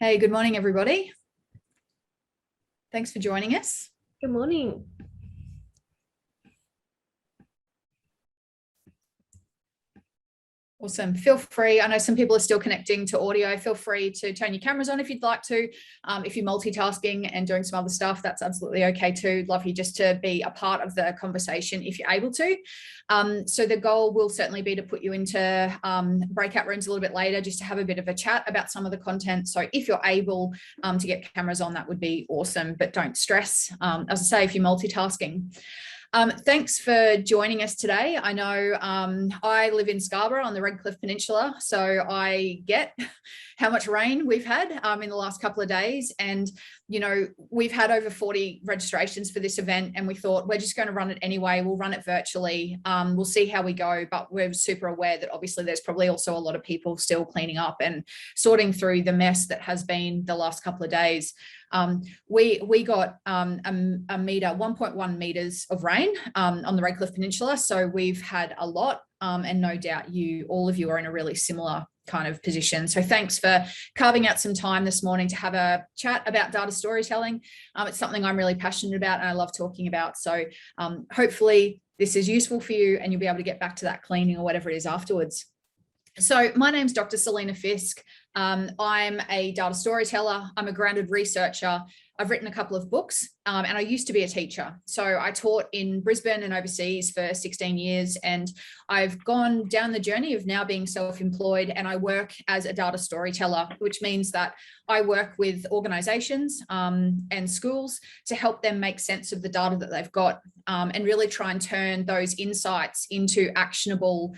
Hey, good morning, everybody. Thanks for joining us. Good morning. Awesome. Feel free. I know some people are still connecting to audio. Feel free to turn your cameras on if you'd like to. If you're multitasking and doing some other stuff, that's absolutely okay too. Love you just to be a part of the conversation if you're able to. So the goal will certainly be to put you into breakout rooms a little bit later just to have a bit of a chat about some of the content. So if you're able to get cameras on, that would be awesome, but don't stress. As I say, if you're multitasking. Thanks for joining us today. I know I live in Scarborough on the Redcliffe Peninsula, so I get how much rain we've had in the last couple of days. And, you know, we've had over 40 registrations for this event, and we thought we're just going to run it anyway. We'll run it virtually. We'll see how we go, but we're super aware that obviously there's probably also a lot of people still cleaning up and sorting through the mess that has been the last couple of days. We got a meter, 1.1 meters of rain on the Redcliffe Peninsula. So we've had a lot, and no doubt all of you are in a really similar kind of position. So thanks for carving out some time this morning to have a chat about data storytelling. It's something I'm really passionate about and I love talking about. So hopefully this is useful for you and you'll be able to get back to that cleaning or whatever it is afterwards. So my name's Dr. Selena Fisk. I'm a data storyteller. I'm a grounded researcher. I've written a couple of books and I used to be a teacher. So I taught in Brisbane and overseas for 16 years. And I've gone down the journey of now being self-employed, and I work as a data storyteller, which means that I work with organizations and schools to help them make sense of the data that they've got and really try and turn those insights into actionable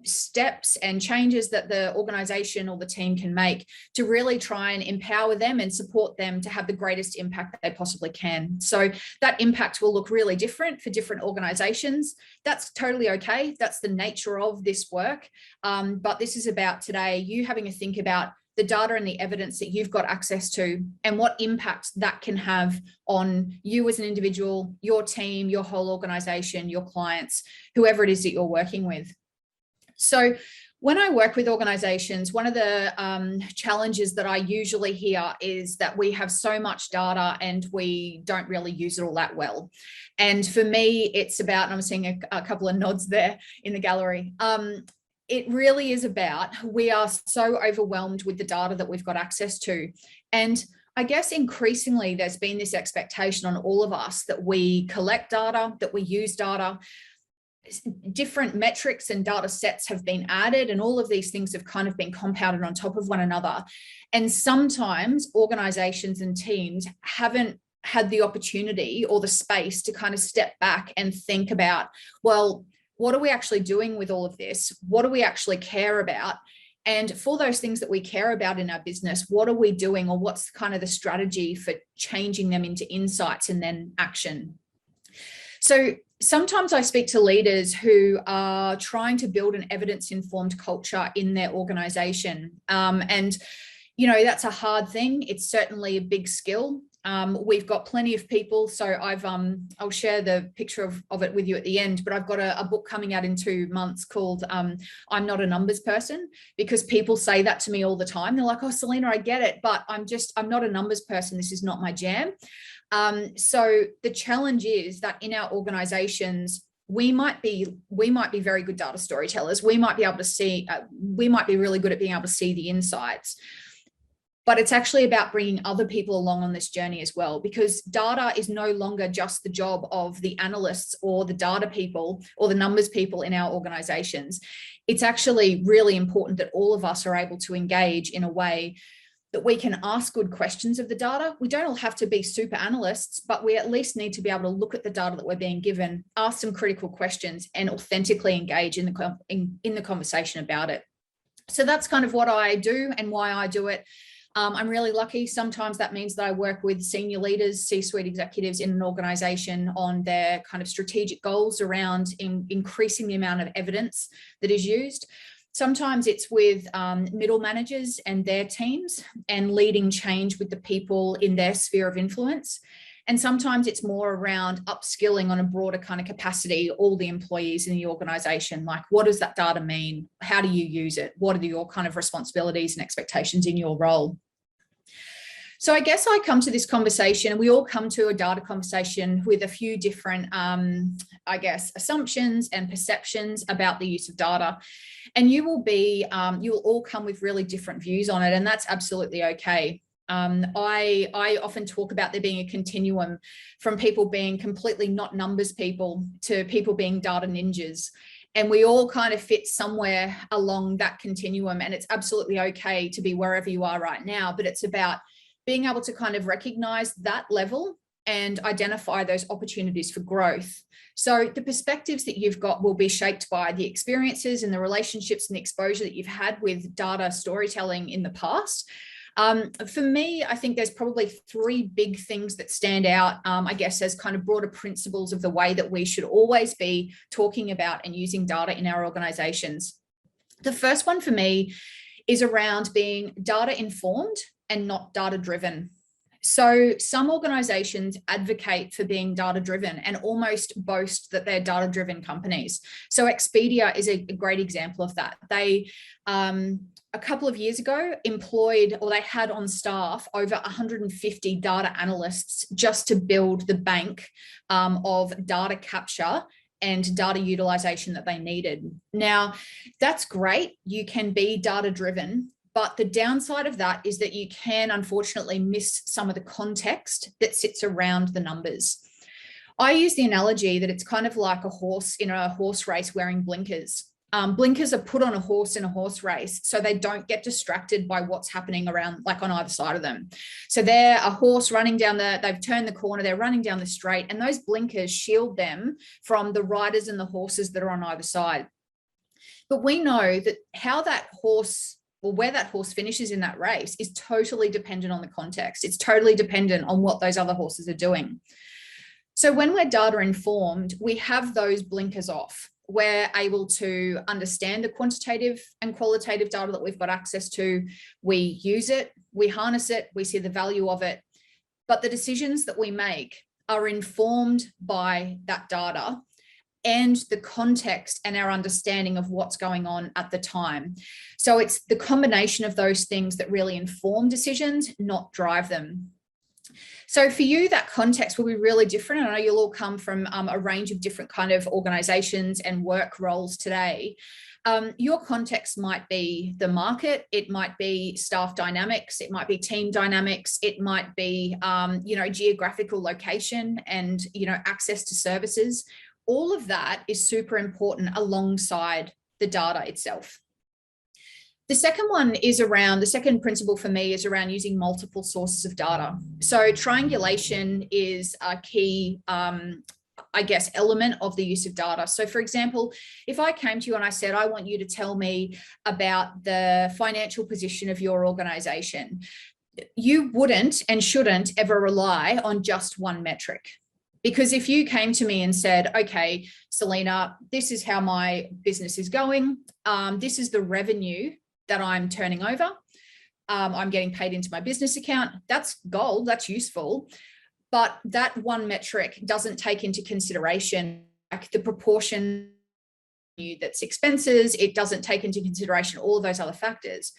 steps and changes that the organization or the team can make to really try and empower them and support them to have the greatest impact they possibly can. So that impact will look really different for different organizations. That's totally okay. That's the nature of this work. But this is about today, you having a think about the data and the evidence that you've got access to and what impact that can have on you as an individual, your team, your whole organization, your clients, whoever it is that you're working with. So when I work with organizations, one of the challenges that I usually hear is that we have so much data and we don't really use it all that well. And for me, it's about, and I'm seeing a couple of nods there in the gallery. It really is about, we are so overwhelmed with the data that we've got access to. And I guess increasingly there's been this expectation on all of us that we collect data, that we use data. Different metrics and data sets have been added, and all of these things have kind of been compounded on top of one another. And sometimes organizations and teams haven't had the opportunity or the space to kind of step back and think about, well, what are we actually doing with all of this? What do we actually care about? And for those things that we care about in our business, what are we doing, or what's kind of the strategy for changing them into insights and then action? So sometimes I speak to leaders who are trying to build an evidence-informed culture in their organization. And, you know, that's a hard thing. It's certainly a big skill. We've got plenty of people. So I'll share the picture of it with you at the end, but I've got a book coming out in 2 months called I'm Not a Numbers Person, because people say that to me all the time. They're like, oh, Selena, I get it, but I'm not a numbers person. This is not my jam. So the challenge is that in our organizations, we might be very good data storytellers. We might be able to see, we might be really good at being able to see the insights, but it's actually about bringing other people along on this journey as well, because data is no longer just the job of the analysts or the data people or the numbers people in our organizations. It's actually really important that all of us are able to engage in a way that we can ask good questions of the data. We don't all have to be super analysts, but we at least need to be able to look at the data that we're being given, ask some critical questions, and authentically engage in the conversation about it. So that's kind of what I do and why I do it. I'm really lucky. Sometimes that means that I work with senior leaders, C-suite executives in an organization on their kind of strategic goals around increasing the amount of evidence that is used. Sometimes it's with middle managers and their teams and leading change with the people in their sphere of influence. And sometimes it's more around upskilling on a broader kind of capacity, all the employees in the organization. Like, what does that data mean? How do you use it? What are your kind of responsibilities and expectations in your role? So I guess I come to this conversation, we all come to a data conversation with a few different, I guess, assumptions and perceptions about the use of data. And you will all come with really different views on it, and that's absolutely okay. I often talk about there being a continuum from people being completely not numbers people to people being data ninjas. And we all kind of fit somewhere along that continuum. And it's absolutely okay to be wherever you are right now, but it's about being able to kind of recognize that level and identify those opportunities for growth. So the perspectives that you've got will be shaped by the experiences and the relationships and the exposure that you've had with data storytelling in the past. For me, I think there's probably three big things that stand out, I guess, as kind of broader principles of the way that we should always be talking about and using data in our organizations. The first one for me is around being data informed and not data driven. So some organizations advocate for being data driven and almost boast that they're data driven companies. So Expedia is a great example of that. They, a couple of years ago, employed, or they had on staff, over 150 data analysts just to build the bank of data capture and data utilization that they needed. Now, that's great. You can be data driven, but the downside of that is that you can unfortunately miss some of the context that sits around the numbers. I use the analogy that it's kind of like a horse in a horse race wearing blinkers. Blinkers are put on a horse in a horse race so they don't get distracted by what's happening around, like on either side of them. So they're a horse running down they've turned the corner, they're running down the straight, and those blinkers shield them from the riders and the horses that are on either side. But we know that how that horse, or where that horse finishes in that race, is totally dependent on the context. It's totally dependent on what those other horses are doing. So when we're data informed, we have those blinkers off. We're able to understand the quantitative and qualitative data that we've got access to. We use it, we harness it, we see the value of it. But the decisions that we make are informed by that data and the context and our understanding of what's going on at the time. So it's the combination of those things that really inform decisions, not drive them. So for you, that context will be really different. I know you'll all come from a range of different kind of organizations and work roles today. Your context might be the market, it might be staff dynamics, it might be team dynamics, it might be, geographical location and, access to services. All of that is super important alongside the data itself. The second principle for me is around using multiple sources of data. So triangulation is a key, element of the use of data. So for example, if I came to you and I said, I want you to tell me about the financial position of your organization, you wouldn't and shouldn't ever rely on just one metric. Because if you came to me and said, okay, Selena, this is how my business is going. This is the revenue that I'm turning over. I'm getting paid into my business account. That's gold, that's useful. But that one metric doesn't take into consideration like the proportion that's expenses. It doesn't take into consideration all of those other factors.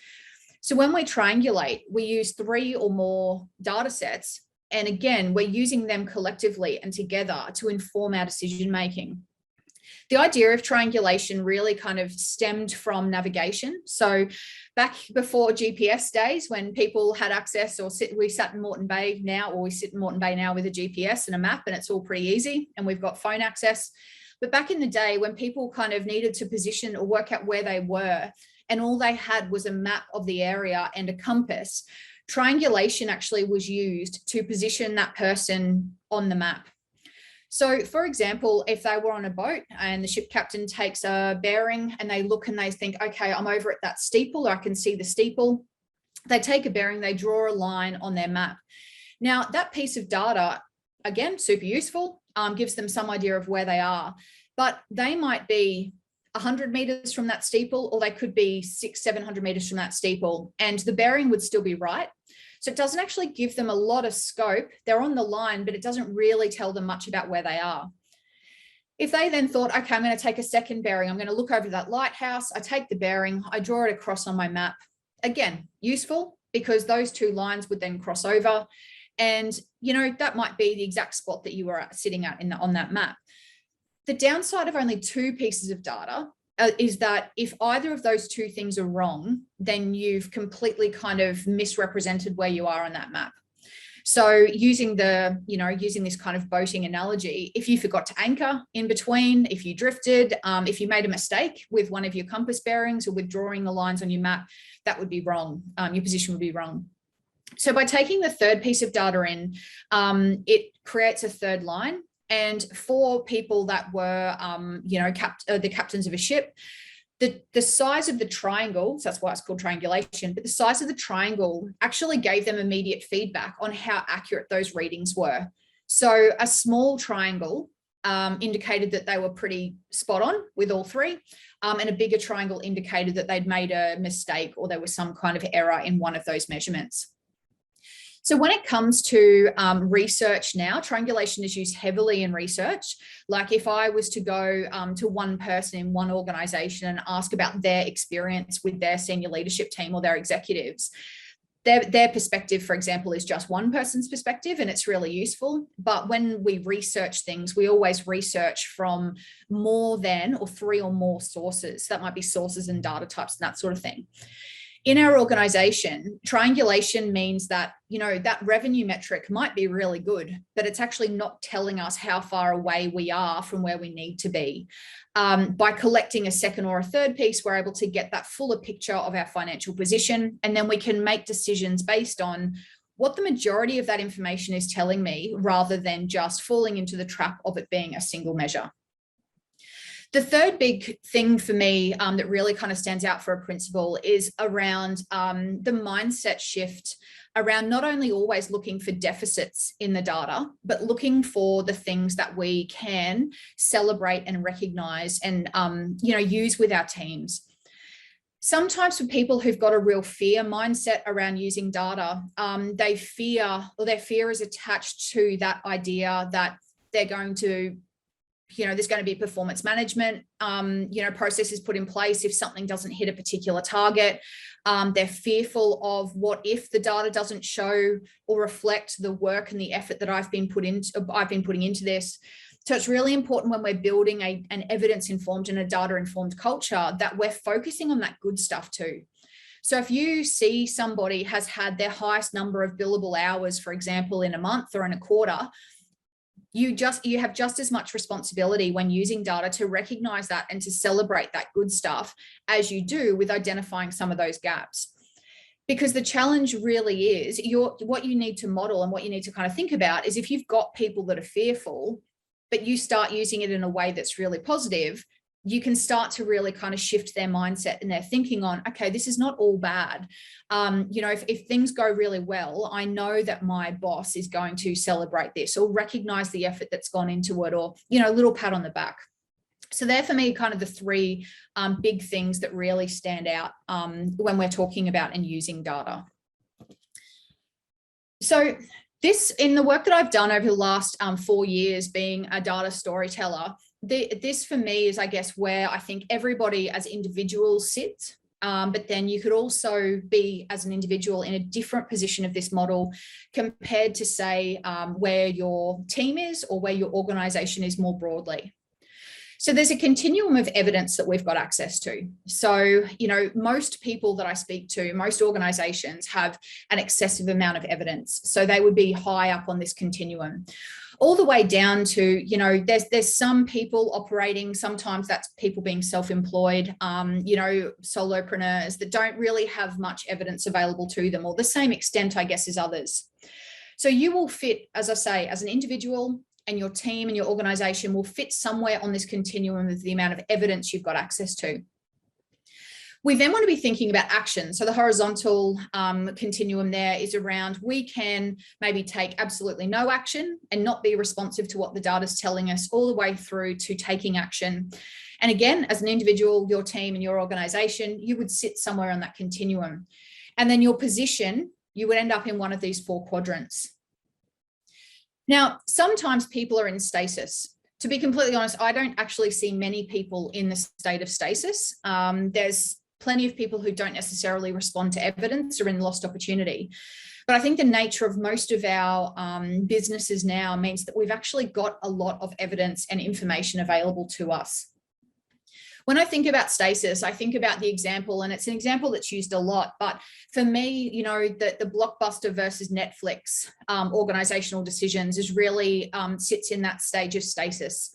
So when we triangulate, we use 3 or more data sets. And again, we're using them collectively and together to inform our decision making. The idea of triangulation really kind of stemmed from navigation. So back before GPS days, when people had access, we sat in Moreton Bay now, or we sit in Moreton Bay now with a GPS and a map, and it's all pretty easy, and we've got phone access. But back in the day, when people kind of needed to position or work out where they were, and all they had was a map of the area and a compass, triangulation actually was used to position that person on the map. So for example, if they were on a boat and the ship captain takes a bearing and they look and they think, okay, I'm over at that steeple, or I can see the steeple. They take a bearing, they draw a line on their map. Now that piece of data, again, super useful, gives them some idea of where they are, but they might be 100 meters from that steeple, or they could be 600-700 meters from that steeple, and the bearing would still be right. So it doesn't actually give them a lot of scope. They're on the line, but it doesn't really tell them much about where they are. If they then thought, okay, I'm going to take a second bearing, I'm going to look over that lighthouse, I take the bearing, I draw it across on my map. Again, useful, because those two lines would then cross over. And, that might be the exact spot that you were sitting at on that map. The downside of only two pieces of data is that if either of those two things are wrong, then you've completely kind of misrepresented where you are on that map. So using this kind of boating analogy, if you forgot to anchor in between, if you drifted, if you made a mistake with one of your compass bearings or with drawing the lines on your map, that would be wrong. Your position would be wrong. So by taking the third piece of data in, it creates a third line. And for people that were, the captains of a ship, the size of the triangle, so that's why it's called triangulation, but the size of the triangle actually gave them immediate feedback on how accurate those readings were. So a small triangle indicated that they were pretty spot on with all three, and a bigger triangle indicated that they'd made a mistake or there was some kind of error in one of those measurements. So when it comes to research now, triangulation is used heavily in research. Like if I was to go to one person in one organization and ask about their experience with their senior leadership team or their executives, their perspective, for example, is just one person's perspective, and it's really useful. But when we research things, we always research from more than or three or more sources. That might be sources and data types and that sort of thing. In our organization, triangulation means that, that revenue metric might be really good, but it's actually not telling us how far away we are from where we need to be. By collecting a second or a third piece, we're able to get that fuller picture of our financial position, and then we can make decisions based on what the majority of that information is telling me, rather than just falling into the trap of it being a single measure. The third big thing for me that really kind of stands out for a principal is around the mindset shift around not only always looking for deficits in the data, but looking for the things that we can celebrate and recognize and, use with our teams. Sometimes for people who've got a real fear mindset around using data, their fear is attached to that idea that they're going to there's going to be performance management, processes put in place if something doesn't hit a particular target. They're fearful of what if the data doesn't show or reflect the work and the effort that I've been putting into this. So it's really important when we're building an evidence-informed and a data-informed culture that we're focusing on that good stuff too. So if you see somebody has had their highest number of billable hours, for example, in a month or in a quarter, you have just as much responsibility when using data to recognize that and to celebrate that good stuff as you do with identifying some of those gaps. Because the challenge really is what you need to model and what you need to kind of think about is if you've got people that are fearful, but you start using it in a way that's really positive, you can start to really kind of shift their mindset and their thinking on, okay, this is not all bad. If things go really well, I know that my boss is going to celebrate this or recognize the effort that's gone into it, or, a little pat on the back. So they're for me kind of the three big things that really stand out when we're talking about and using data. So in the work that I've done over the last 4 years being a data storyteller, this for me is, I guess, where I think everybody as individuals sits, but then you could also be as an individual in a different position of this model compared to, say, where your team is or where your organization is more broadly. So there's a continuum of evidence that we've got access to. So, most people that I speak to, most organizations have an excessive amount of evidence. So they would be high up on this continuum, all the way down to, there's some people operating, sometimes that's people being self-employed, solopreneurs that don't really have much evidence available to them, or the same extent, I guess, as others. So you will fit, as I say, as an individual, and your team and your organization will fit somewhere on this continuum of the amount of evidence you've got access to. We then want to be thinking about action. So the horizontal continuum there is around, we can maybe take absolutely no action and not be responsive to what the data is telling us, all the way through to taking action. And again, as an individual, your team and your organization, you would sit somewhere on that continuum. And then your position, you would end up in one of these 4 quadrants. Now, sometimes people are in stasis. To be completely honest, I don't actually see many people in the state of stasis. There's plenty of people who don't necessarily respond to evidence are in lost opportunity. But I think the nature of most of our businesses now means that we've actually got a lot of evidence and information available to us. When I think about stasis, I think about the example, and it's an example that's used a lot, but for me, you know, the Blockbuster versus Netflix organizational decisions is really sits in that stage of stasis.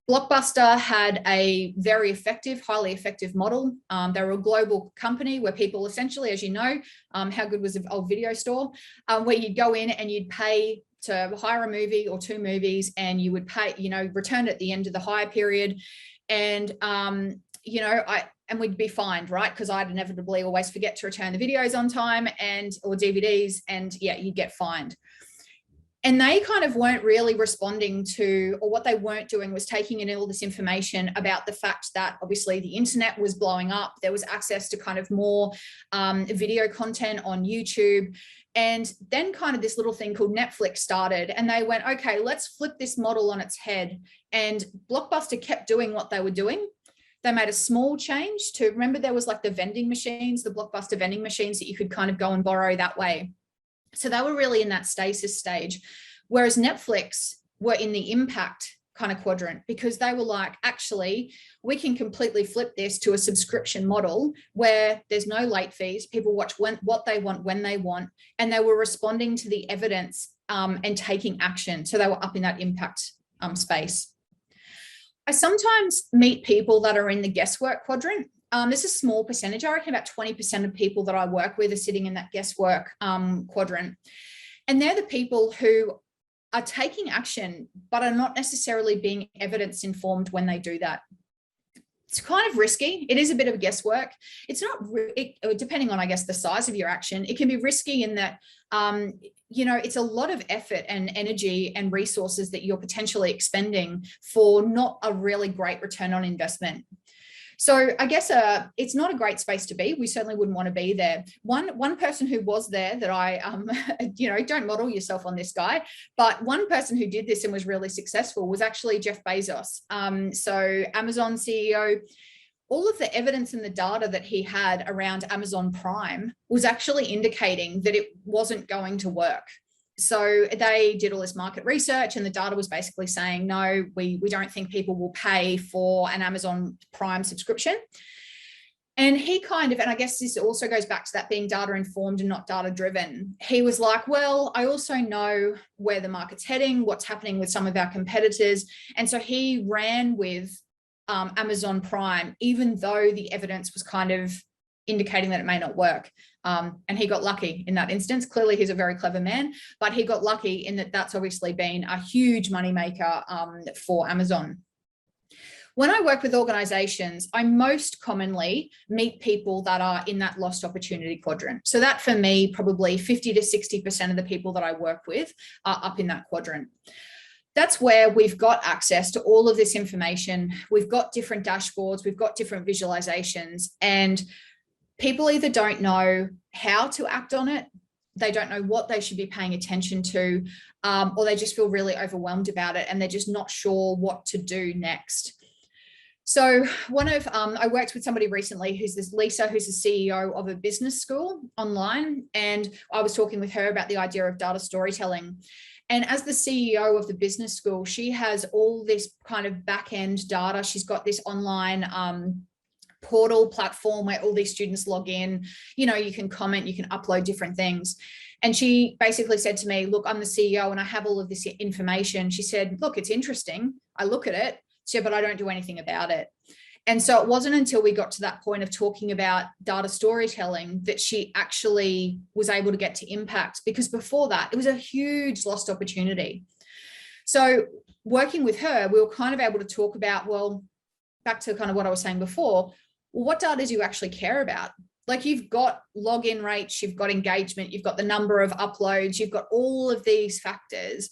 Blockbuster had a very effective, highly effective model. They were a global company where people essentially, as you know, how good was the old video store, where you'd go in and you'd pay to hire a movie or two movies, and you would pay, you know, return at the end of the hire period. And, you know, and we'd be fined, right? Because I'd inevitably always forget to return the videos on time or DVDs, and yeah, you get fined. And they kind of weren't really responding to, or what they weren't doing was taking in all this information about the fact that obviously the internet was blowing up. There was access to kind of more video content on YouTube. And then kind of this little thing called Netflix started, and they went, okay, let's flip this model on its head. And Blockbuster kept doing what they were doing. They made a small change to, remember there was like the vending machines, the Blockbuster vending machines that you could kind of go and borrow that way. So they were really in that stasis stage, whereas Netflix were in the impact kind of quadrant, because they were like, actually, we can completely flip this to a subscription model where there's no late fees. People watch what they want, when they want, and they were responding to the evidence and taking action. So they were up in that impact space. I sometimes meet people that are in the guesswork quadrant. This is a small percentage. I reckon about 20% of people that I work with are sitting in that guesswork quadrant. And they're the people who are taking action, but are not necessarily being evidence informed when they do that. It's kind of risky. It is a bit of guesswork. It's not, depending on, I guess, the size of your action, it can be risky in that, you know, it's a lot of effort and energy and resources that you're potentially expending for not a really great return on investment. So I guess it's not a great space to be. We certainly wouldn't want to be there. One person who was there that I, you know, don't model yourself on this guy, but one person who did this and was really successful was actually Jeff Bezos. So Amazon CEO, all of the evidence and the data that he had around Amazon Prime was actually indicating that it wasn't going to work. So they did all this market research, and the data was basically saying, no, we don't think people will pay for an Amazon Prime subscription. And he kind of, and I guess this also goes back to that being data informed and not data driven. He was like, well, I also know where the market's heading, what's happening with some of our competitors. And so he ran with Amazon Prime, even though the evidence was kind of indicating that it may not work. And he got lucky in that instance. Clearly, he's a very clever man, but he got lucky in that that's obviously been a huge moneymaker for Amazon. When I work with organizations, I most commonly meet people that are in that lost opportunity quadrant. So that for me, probably 50 to 60% of the people that I work with are up in that quadrant. That's where we've got access to all of this information. We've got different dashboards, we've got different visualizations, and people either don't know how to act on it, they don't know what they should be paying attention to, or they just feel really overwhelmed about it and they're just not sure what to do next. So I worked with somebody recently who's this Lisa, who's the CEO of a business school online. And I was talking with her about the idea of data storytelling. And as the CEO of the business school, she has all this kind of back-end data. She's got this online portal platform where all these students log in, you know, you can comment, you can upload different things. And she basically said to me, look, I'm the CEO and I have all of this information. She said, look, it's interesting. I look at it, she said, but I don't do anything about it. And so it wasn't until we got to that point of talking about data storytelling that she actually was able to get to impact, because before that, it was a huge lost opportunity. So working with her, we were kind of able to talk about, well, back to kind of what I was saying before, what data do you actually care about? Like, you've got login rates, you've got engagement, you've got the number of uploads, you've got all of these factors.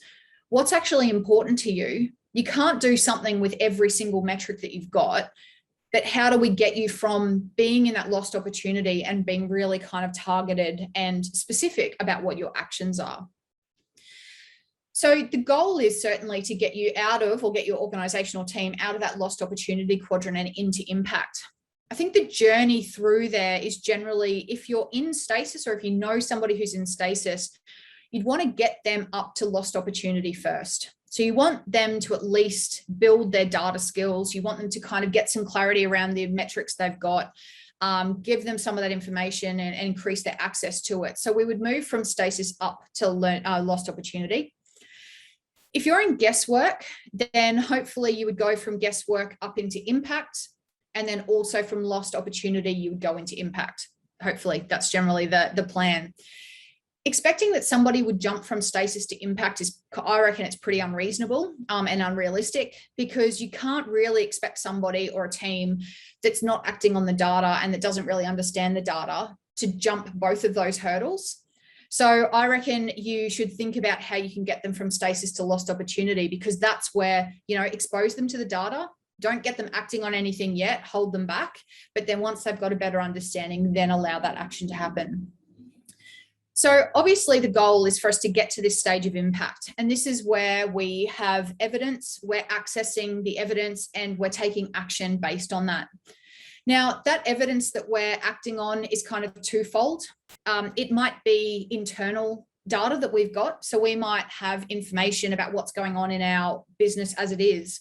What's actually important to you? You can't do something with every single metric that you've got, but how do we get you from being in that lost opportunity and being really kind of targeted and specific about what your actions are? So the goal is certainly to get you out of, or get your organizational team out of that lost opportunity quadrant and into impact. I think the journey through there is generally, if you're in stasis, or if you know somebody who's in stasis, you'd want to get them up to lost opportunity first. So you want them to at least build their data skills. You want them to kind of get some clarity around the metrics they've got, give them some of that information and increase their access to it. So we would move from stasis up to lost opportunity. If you're in guesswork, then hopefully you would go from guesswork up into impact. And then also from lost opportunity, you would go into impact. Hopefully that's generally the plan. Expecting that somebody would jump from stasis to impact is, I reckon it's pretty unreasonable and unrealistic, because you can't really expect somebody or a team that's not acting on the data and that doesn't really understand the data to jump both of those hurdles. So I reckon you should think about how you can get them from stasis to lost opportunity, because that's where, expose them to the data. Don't get them acting on anything yet, hold them back. But then once they've got a better understanding, then allow that action to happen. So obviously the goal is for us to get to this stage of impact. And this is where we have evidence, we're accessing the evidence, and we're taking action based on that. Now, that evidence that we're acting on is kind of twofold. It might be internal data that we've got. So we might have information about what's going on in our business as it is.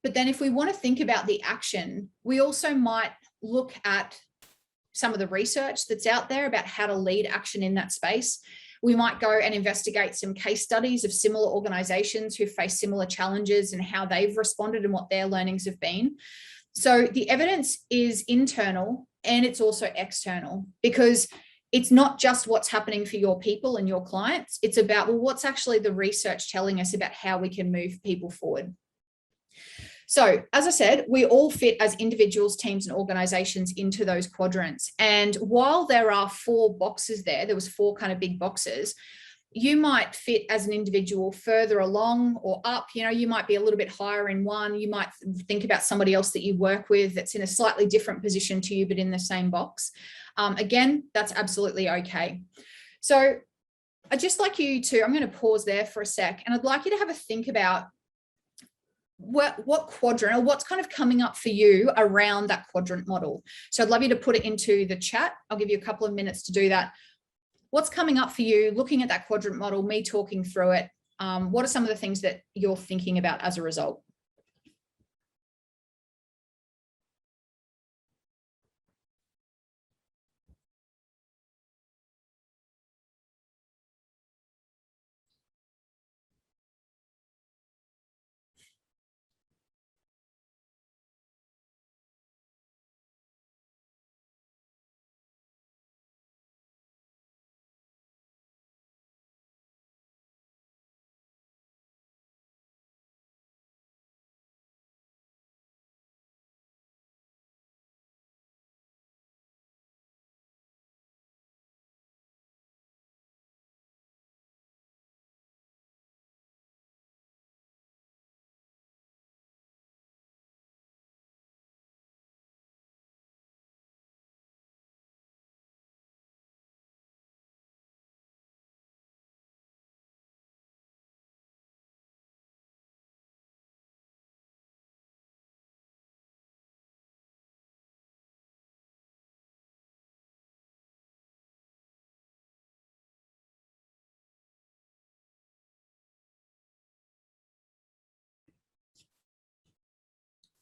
But then if we want to think about the action, we also might look at some of the research that's out there about how to lead action in that space. We might go and investigate some case studies of similar organizations who face similar challenges and how they've responded and what their learnings have been. So the evidence is internal and it's also external, because it's not just what's happening for your people and your clients. It's about, well, what's actually the research telling us about how we can move people forward. So as I said, we all fit as individuals, teams, and organizations into those quadrants. And while there are 4 boxes there was 4 kind of big boxes, you might fit as an individual further along or up. You might be a little bit higher in one. You might think about somebody else that you work with that's in a slightly different position to you, but in the same box. Again, that's absolutely okay. So I'd just like you to, I'm going to pause there for a sec, and I'd like you to have a think about what quadrant, or what's kind of coming up for you around that quadrant model. So I'd love you to put it into the chat. I'll give you a couple of minutes to do that. What's coming up for you looking at that quadrant model, me talking through it? What are some of the things that you're thinking about as a result?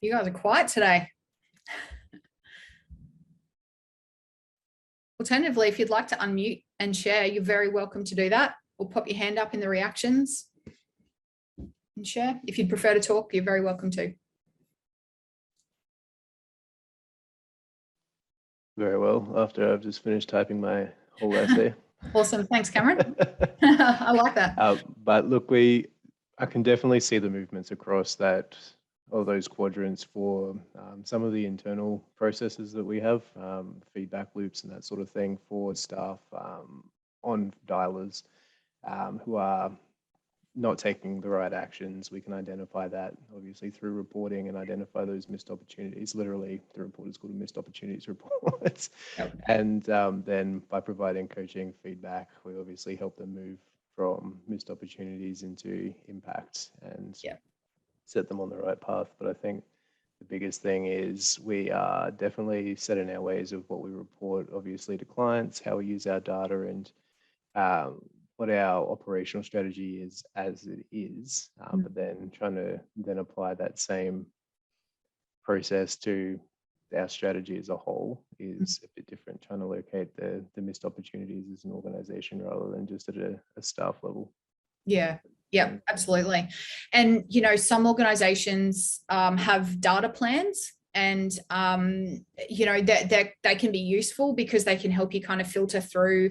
You guys are quiet today. Alternatively, if you'd like to unmute and share, you're very welcome to do that, or pop your hand up in the reactions and share. If you'd prefer to talk, you're very welcome to. Very well, after I've just finished typing my whole essay. Awesome. Thanks, Cameron. I like that. But look, I can definitely see the movements across all those quadrants for some of the internal processes that we have, feedback loops and that sort of thing for staff on dialers who are not taking the right actions. We can identify that obviously through reporting and identify those missed opportunities. Literally, the report is called a missed opportunities report. Yep. And then by providing coaching feedback, we obviously help them move from missed opportunities into impact and set them on the right path. But I think the biggest thing is we are definitely set in our ways of what we report, obviously, to clients, how we use our data, and what our operational strategy is as it is. But then trying to then apply that same process to our strategy as a whole is a bit different, trying to locate the missed opportunities as an organization rather than just at a staff level. Yeah, absolutely. And, you know, some organizations have data plans, and, you know, they can be useful because they can help you kind of filter through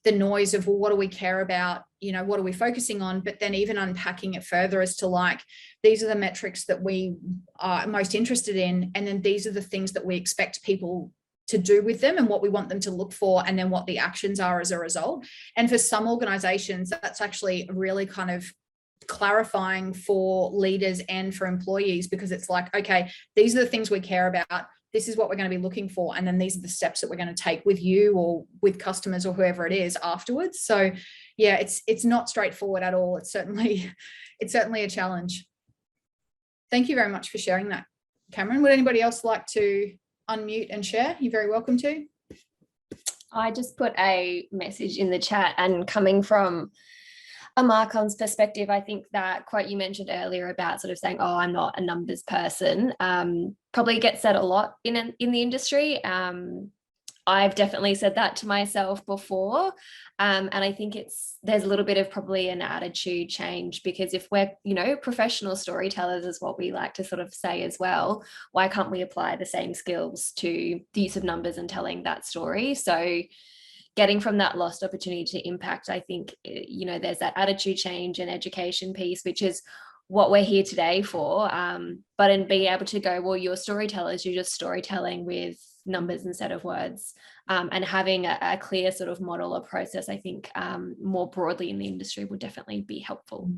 the noise of, well, what do we care about? You know, what are we focusing on? But then even unpacking it further as to like, these are the metrics that we are most interested in. And then these are the things that we expect people to do with them and what we want them to look for, and then what the actions are as a result. And for some organizations, that's actually really kind of clarifying for leaders and for employees, because it's like, okay, these are the things we care about. This is what we're going to be looking for. And then these are the steps that we're going to take with you or with customers or whoever it is afterwards. So yeah, it's not straightforward at all. It's certainly a challenge. Thank you very much for sharing that, Cameron. Would anybody else like to unmute and share? You're very welcome to. I just put a message in the chat, and coming from a Marcon's perspective, I think that quote you mentioned earlier about sort of saying, oh, I'm not a numbers person, probably gets said a lot in the industry. I've definitely said that to myself before. And I think there's a little bit of probably an attitude change, because if we're, you know, professional storytellers is what we like to sort of say as well, why can't we apply the same skills to the use of numbers and telling that story? So getting from that lost opportunity to impact, I think, you know, there's that attitude change and education piece, which is what we're here today for. But in being able to go, well, you're storytellers, you're just storytelling with numbers instead of words, and having a clear sort of model or process, I think more broadly in the industry would definitely be helpful.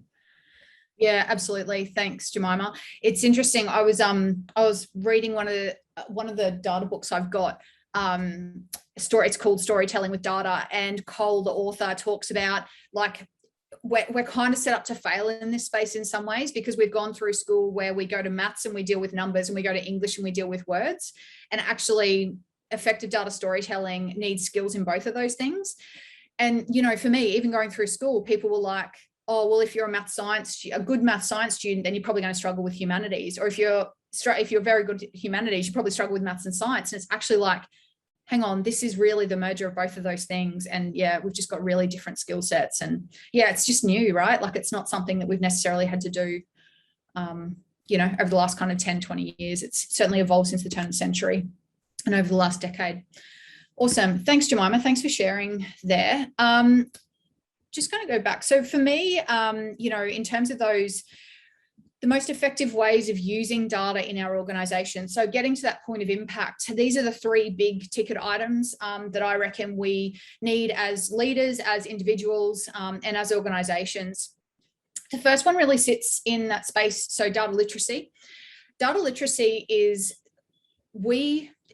Yeah, absolutely. Thanks, Jemima. It's interesting. I was reading one of the data books I've got. It's called Storytelling with Data, and Cole, the author, talks about like we're kind of set up to fail in this space in some ways, because we've gone through school where we go to maths and we deal with numbers, and we go to English and we deal with words, and actually effective data storytelling needs skills in both of those things. And, you know, for me, even going through school, people were like, oh, well, if you're a good math science student, then you're probably going to struggle with humanities. Or if you're very good at humanities, you probably struggle with maths and science. And it's actually like, hang on, this is really the merger of both of those things. And yeah, we've just got really different skill sets. And yeah, it's just new, right? Like, it's not something that we've necessarily had to do, you know, over the last kind of 10, 20 years. It's certainly evolved since the turn of the century and over the last decade. Awesome. Thanks, Jemima. Thanks for sharing there. Just going to go back. So for me, you know, in terms of the most effective ways of using data in our organization. So getting to that point of impact, these are the three big ticket items that I reckon we need as leaders, as individuals, and as organizations. The first one really sits in that space. So data literacy. Data literacy is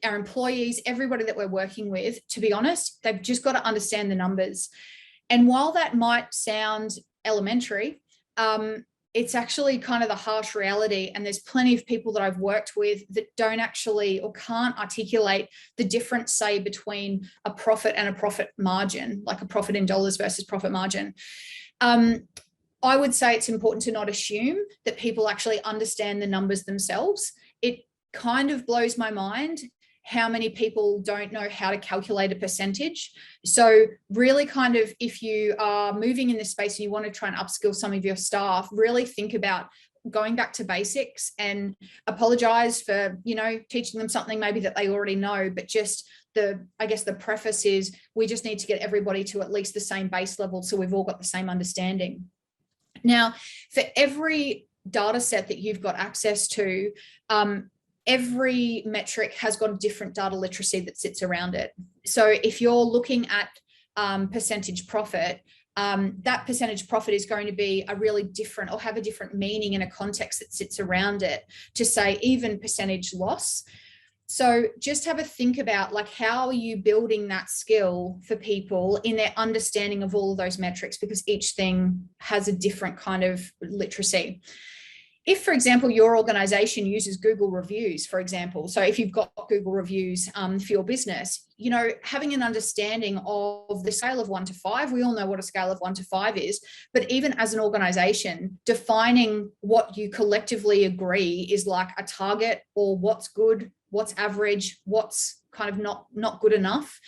our employees, everybody that we're working with, to be honest, they've just got to understand the numbers. And while that might sound elementary, it's actually kind of the harsh reality. And there's plenty of people that I've worked with that don't actually or can't articulate the difference, say, between a profit and a profit margin, like a profit in dollars versus profit margin. I would say it's important to not assume that people actually understand the numbers themselves. It kind of blows my mind how many people don't know how to calculate a percentage. So really kind of, if you are moving in this space and you want to try and upskill some of your staff, really think about going back to basics, and apologize for, you know, teaching them something maybe that they already know, but just I guess the preface is we just need to get everybody to at least the same base level, so we've all got the same understanding. Now, for every data set that you've got access to, every metric has got a different data literacy that sits around it. So if you're looking at percentage profit, that percentage profit is going to be a really different, or have a different meaning in a context that sits around it, to say even percentage loss. So just have a think about, like, how are you building that skill for people in their understanding of all of those metrics, because each thing has a different kind of literacy. If, for example, your organization uses Google reviews, for example, so if you've got Google reviews for your business, you know, having an understanding of the scale of 1 to 5, we all know what a scale of 1 to 5 is, but even as an organization, defining what you collectively agree is like a target, or what's good, what's average, what's kind of not good enough.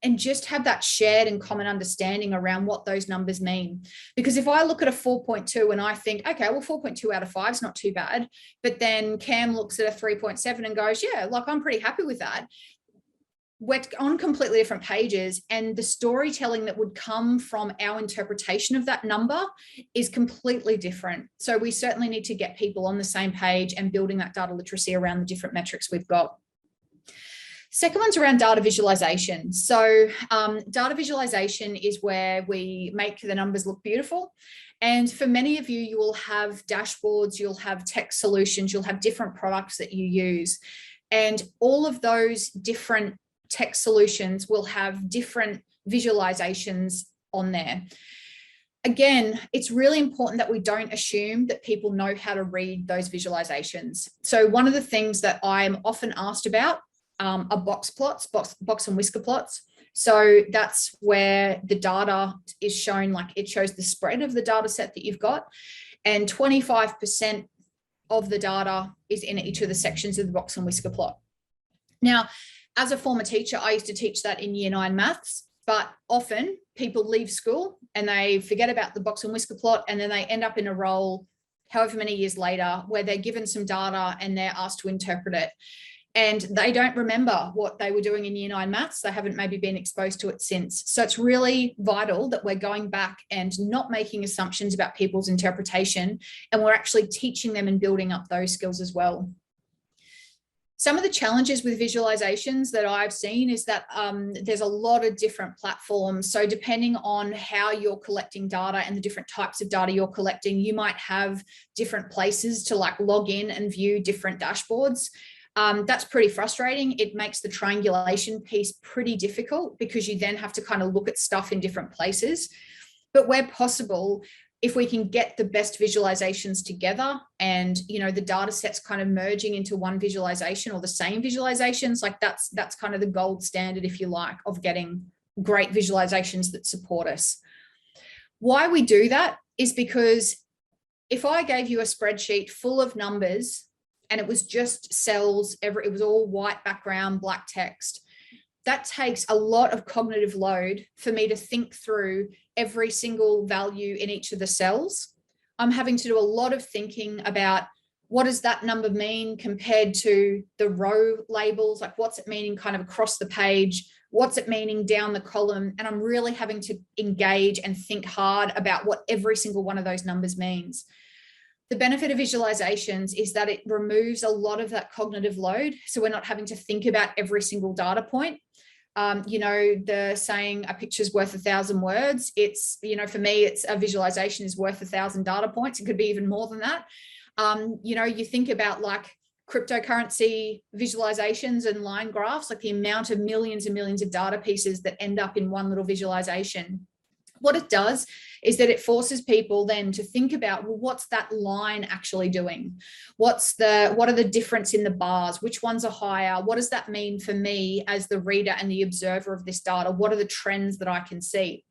And just have that shared and common understanding around what those numbers mean. Because if I look at a 4.2 and I think, okay, well, 4.2 out of 5 is not too bad. But then Cam looks at a 3.7 and goes, yeah, like I'm pretty happy with that. We're on completely different pages, and the storytelling that would come from our interpretation of that number is completely different. So we certainly need to get people on the same page and building that data literacy around the different metrics we've got. Second one's around data visualization. So data visualization is where we make the numbers look beautiful. And for many of you, you will have dashboards, you'll have tech solutions, you'll have different products that you use. And all of those different tech solutions will have different visualizations on there. Again, it's really important that we don't assume that people know how to read those visualizations. So one of the things that I'm often asked about are box plots, box and whisker plots. So that's where the data is shown, like it shows the spread of the data set that you've got, and 25% of the data is in each of the sections of the box and whisker plot. Now, as a former teacher, I used to teach that in Year 9 maths, but often people leave school and they forget about the box and whisker plot, and then they end up in a role however many years later where they're given some data and they're asked to interpret it. And they don't remember what they were doing in Year 9 maths. They haven't maybe been exposed to it since. So it's really vital that we're going back and not making assumptions about people's interpretation, and we're actually teaching them and building up those skills as well. Some of the challenges with visualizations that I've seen is that there's a lot of different platforms. So depending on how you're collecting data and the different types of data you're collecting, you might have different places to like log in and view different dashboards. That's pretty frustrating. It makes the triangulation piece pretty difficult because you then have to kind of look at stuff in different places. But where possible, if we can get the best visualizations together and, you know, the data sets kind of merging into one visualization or the same visualizations, like that's kind of the gold standard, if you like, of getting great visualizations that support us. Why we do that is because if I gave you a spreadsheet full of numbers and it was just cells, it was all white background, black text, that takes a lot of cognitive load for me to think through every single value in each of the cells. I'm having to do a lot of thinking about what does that number mean compared to the row labels, like what's it meaning kind of across the page, what's it meaning down the column, and I'm really having to engage and think hard about what every single one of those numbers means. The benefit of visualizations is that it removes a lot of that cognitive load. So we're not having to think about every single data point. You know, the saying a picture's worth 1,000 words. It's, you know, for me, it's a visualization is worth 1,000 data points. It could be even more than that. You know, you think about like cryptocurrency visualizations and line graphs, like the amount of millions and millions of data pieces that end up in one little visualization. What it does is that it forces people then to think about, well, what's that line actually doing? What are the difference in the bars? Which ones are higher? What does that mean for me as the reader and the observer of this data? What are the trends that I can see?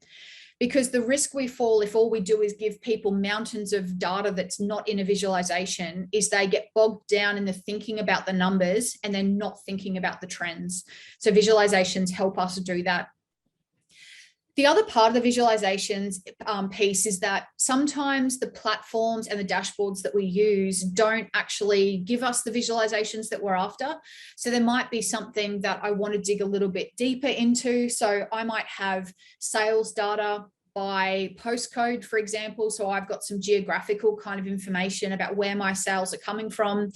Because the risk we fall if all we do is give people mountains of data that's not in a visualization is they get bogged down in the thinking about the numbers and then not thinking about the trends. So visualizations help us do that. The other part of the visualizations piece is that sometimes the platforms and the dashboards that we use don't actually give us the visualizations that we're after. So there might be something that I want to dig a little bit deeper into. So I might have sales data by postcode, for example. So I've got some geographical kind of information about where my sales are coming from.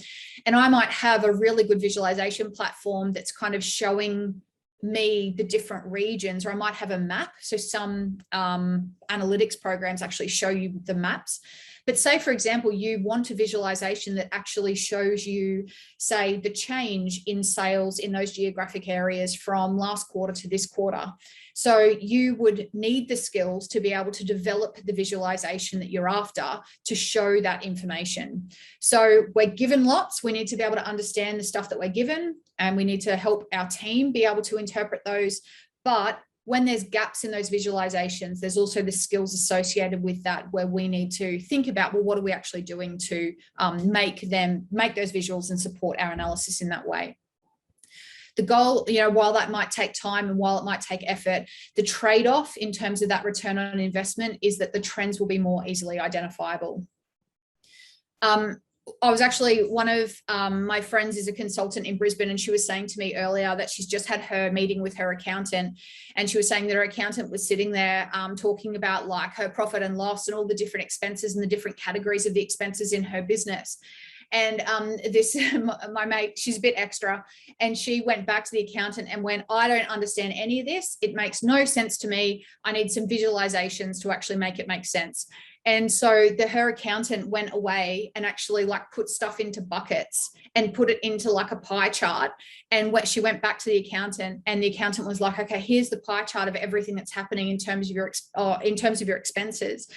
And I might have a really good visualization platform that's kind of showing me the different regions, or I might have a map. So some analytics programs actually show you the maps, But say, for example, you want a visualization that actually shows you, say, the change in sales in those geographic areas from last quarter to this quarter. So you would need the skills to be able to develop the visualization that you're after to show that information. So we're given lots. We need to be able to understand the stuff that we're given, and we need to help our team be able to interpret those. But when there's gaps in those visualizations, there's also the skills associated with that, where we need to think about, well, what are we actually doing to make those visuals and support our analysis in that way. The goal, while that might take time and while it might take effort, the trade-off in terms of that return on investment is that the trends will be more easily identifiable. I was actually, one of my friends is a consultant in Brisbane, and she was saying to me earlier that she's just had her meeting with her accountant, and she was saying that her accountant was sitting there talking about like her profit and loss and all the different expenses and the different categories of the expenses in her business. And my mate, she's a bit extra, and she went back to the accountant and went, I don't understand any of this. It makes no sense to me. I need some visualizations to actually make it make sense. And so her accountant went away and actually like put stuff into buckets and put it into like a pie chart. And she went back to the accountant, and the accountant was like, okay, here's the pie chart of everything that's happening in terms of your expenses.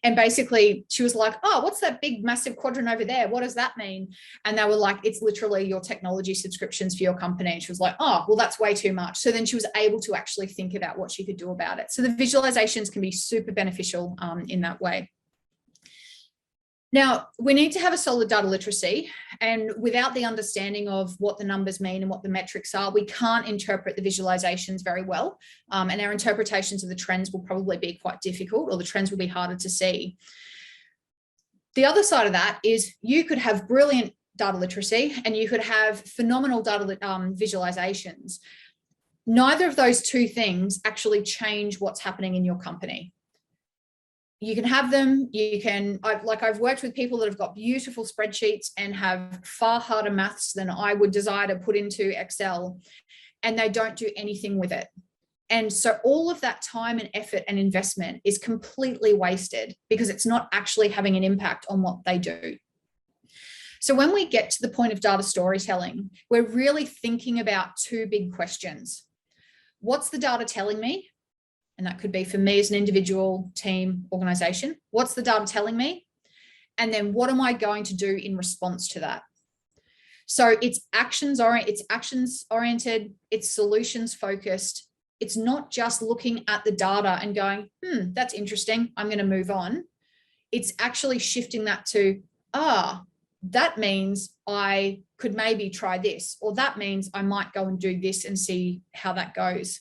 And basically she was like, oh, what's that big massive quadrant over there? What does that mean? And they were like, it's literally your technology subscriptions for your company. And she was like, oh, well, that's way too much. So then she was able to actually think about what she could do about it. So the visualizations can be super beneficial in that way. Now, we need to have a solid data literacy, and without the understanding of what the numbers mean and what the metrics are, we can't interpret the visualizations very well, and our interpretations of the trends will probably be quite difficult, or the trends will be harder to see. The other side of that is you could have brilliant data literacy and you could have phenomenal data visualizations. Neither of those two things actually change what's happening in your company. You can have them, I've worked with people that have got beautiful spreadsheets and have far harder maths than I would desire to put into Excel, and they don't do anything with it. And so all of that time and effort and investment is completely wasted because it's not actually having an impact on what they do. So when we get to the point of data storytelling, we're really thinking about two big questions. What's the data telling me? And that could be for me as an individual, team, organization. What's the data telling me? And then what am I going to do in response to that? So it's actions oriented, it's solutions focused. It's not just looking at the data and going, that's interesting, I'm going to move on. It's actually shifting that to, that means I could maybe try this, or that means I might go and do this and see how that goes.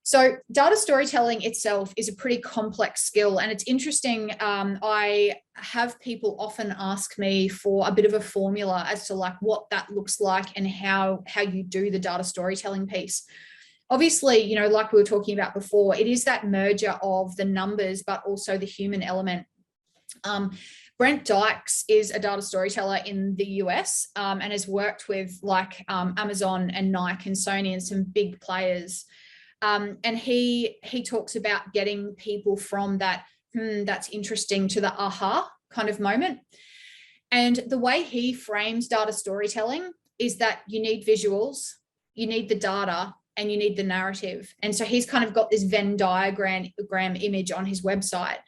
So data storytelling itself is a pretty complex skill, and it's interesting. I have people often ask me for a bit of a formula as to like what that looks like and how you do the data storytelling piece. Obviously, like we were talking about before, it is that merger of the numbers, but also the human element. Brent Dykes is a data storyteller in the US and has worked with like Amazon and Nike and Sony and some big players. And he talks about getting people from that, that's interesting, to the aha kind of moment. And the way he frames data storytelling is that you need visuals, you need the data, and you need the narrative. And so he's kind of got this Venn diagram image on his website,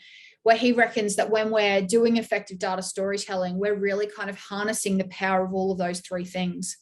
where he reckons that when we're doing effective data storytelling, we're really kind of harnessing the power of all of those three things.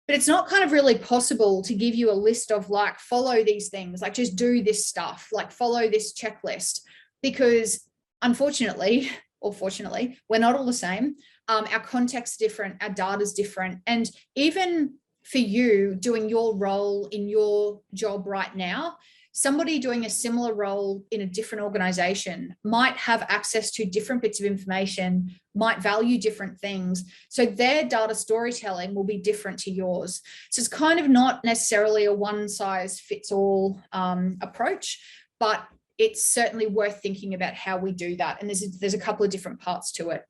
But it's not kind of really possible to give you a list of like, follow these things, like just do this stuff, like follow this checklist, because unfortunately, or fortunately, we're not all the same. Our context's different, our data's different. And even for you doing your role in your job right now, somebody doing a similar role in a different organization might have access to different bits of information, might value different things. So their data storytelling will be different to yours. So it's kind of not necessarily a one size fits all approach, but it's certainly worth thinking about how we do that. And there's a couple of different parts to it.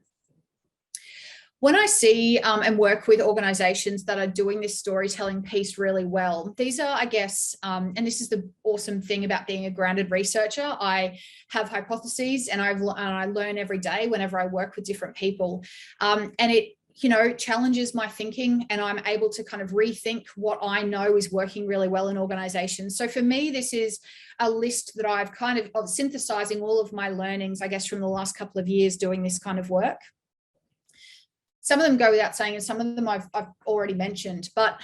When I see and work with organizations that are doing this storytelling piece really well, these are, I guess, and this is the awesome thing about being a grounded researcher. I have hypotheses and I learn every day whenever I work with different people. And it, challenges my thinking, and I'm able to kind of rethink what I know is working really well in organizations. So for me, this is a list that I've kind of synthesizing all of my learnings, I guess, from the last couple of years doing this kind of work. Some of them go without saying, and some of them I've already mentioned, but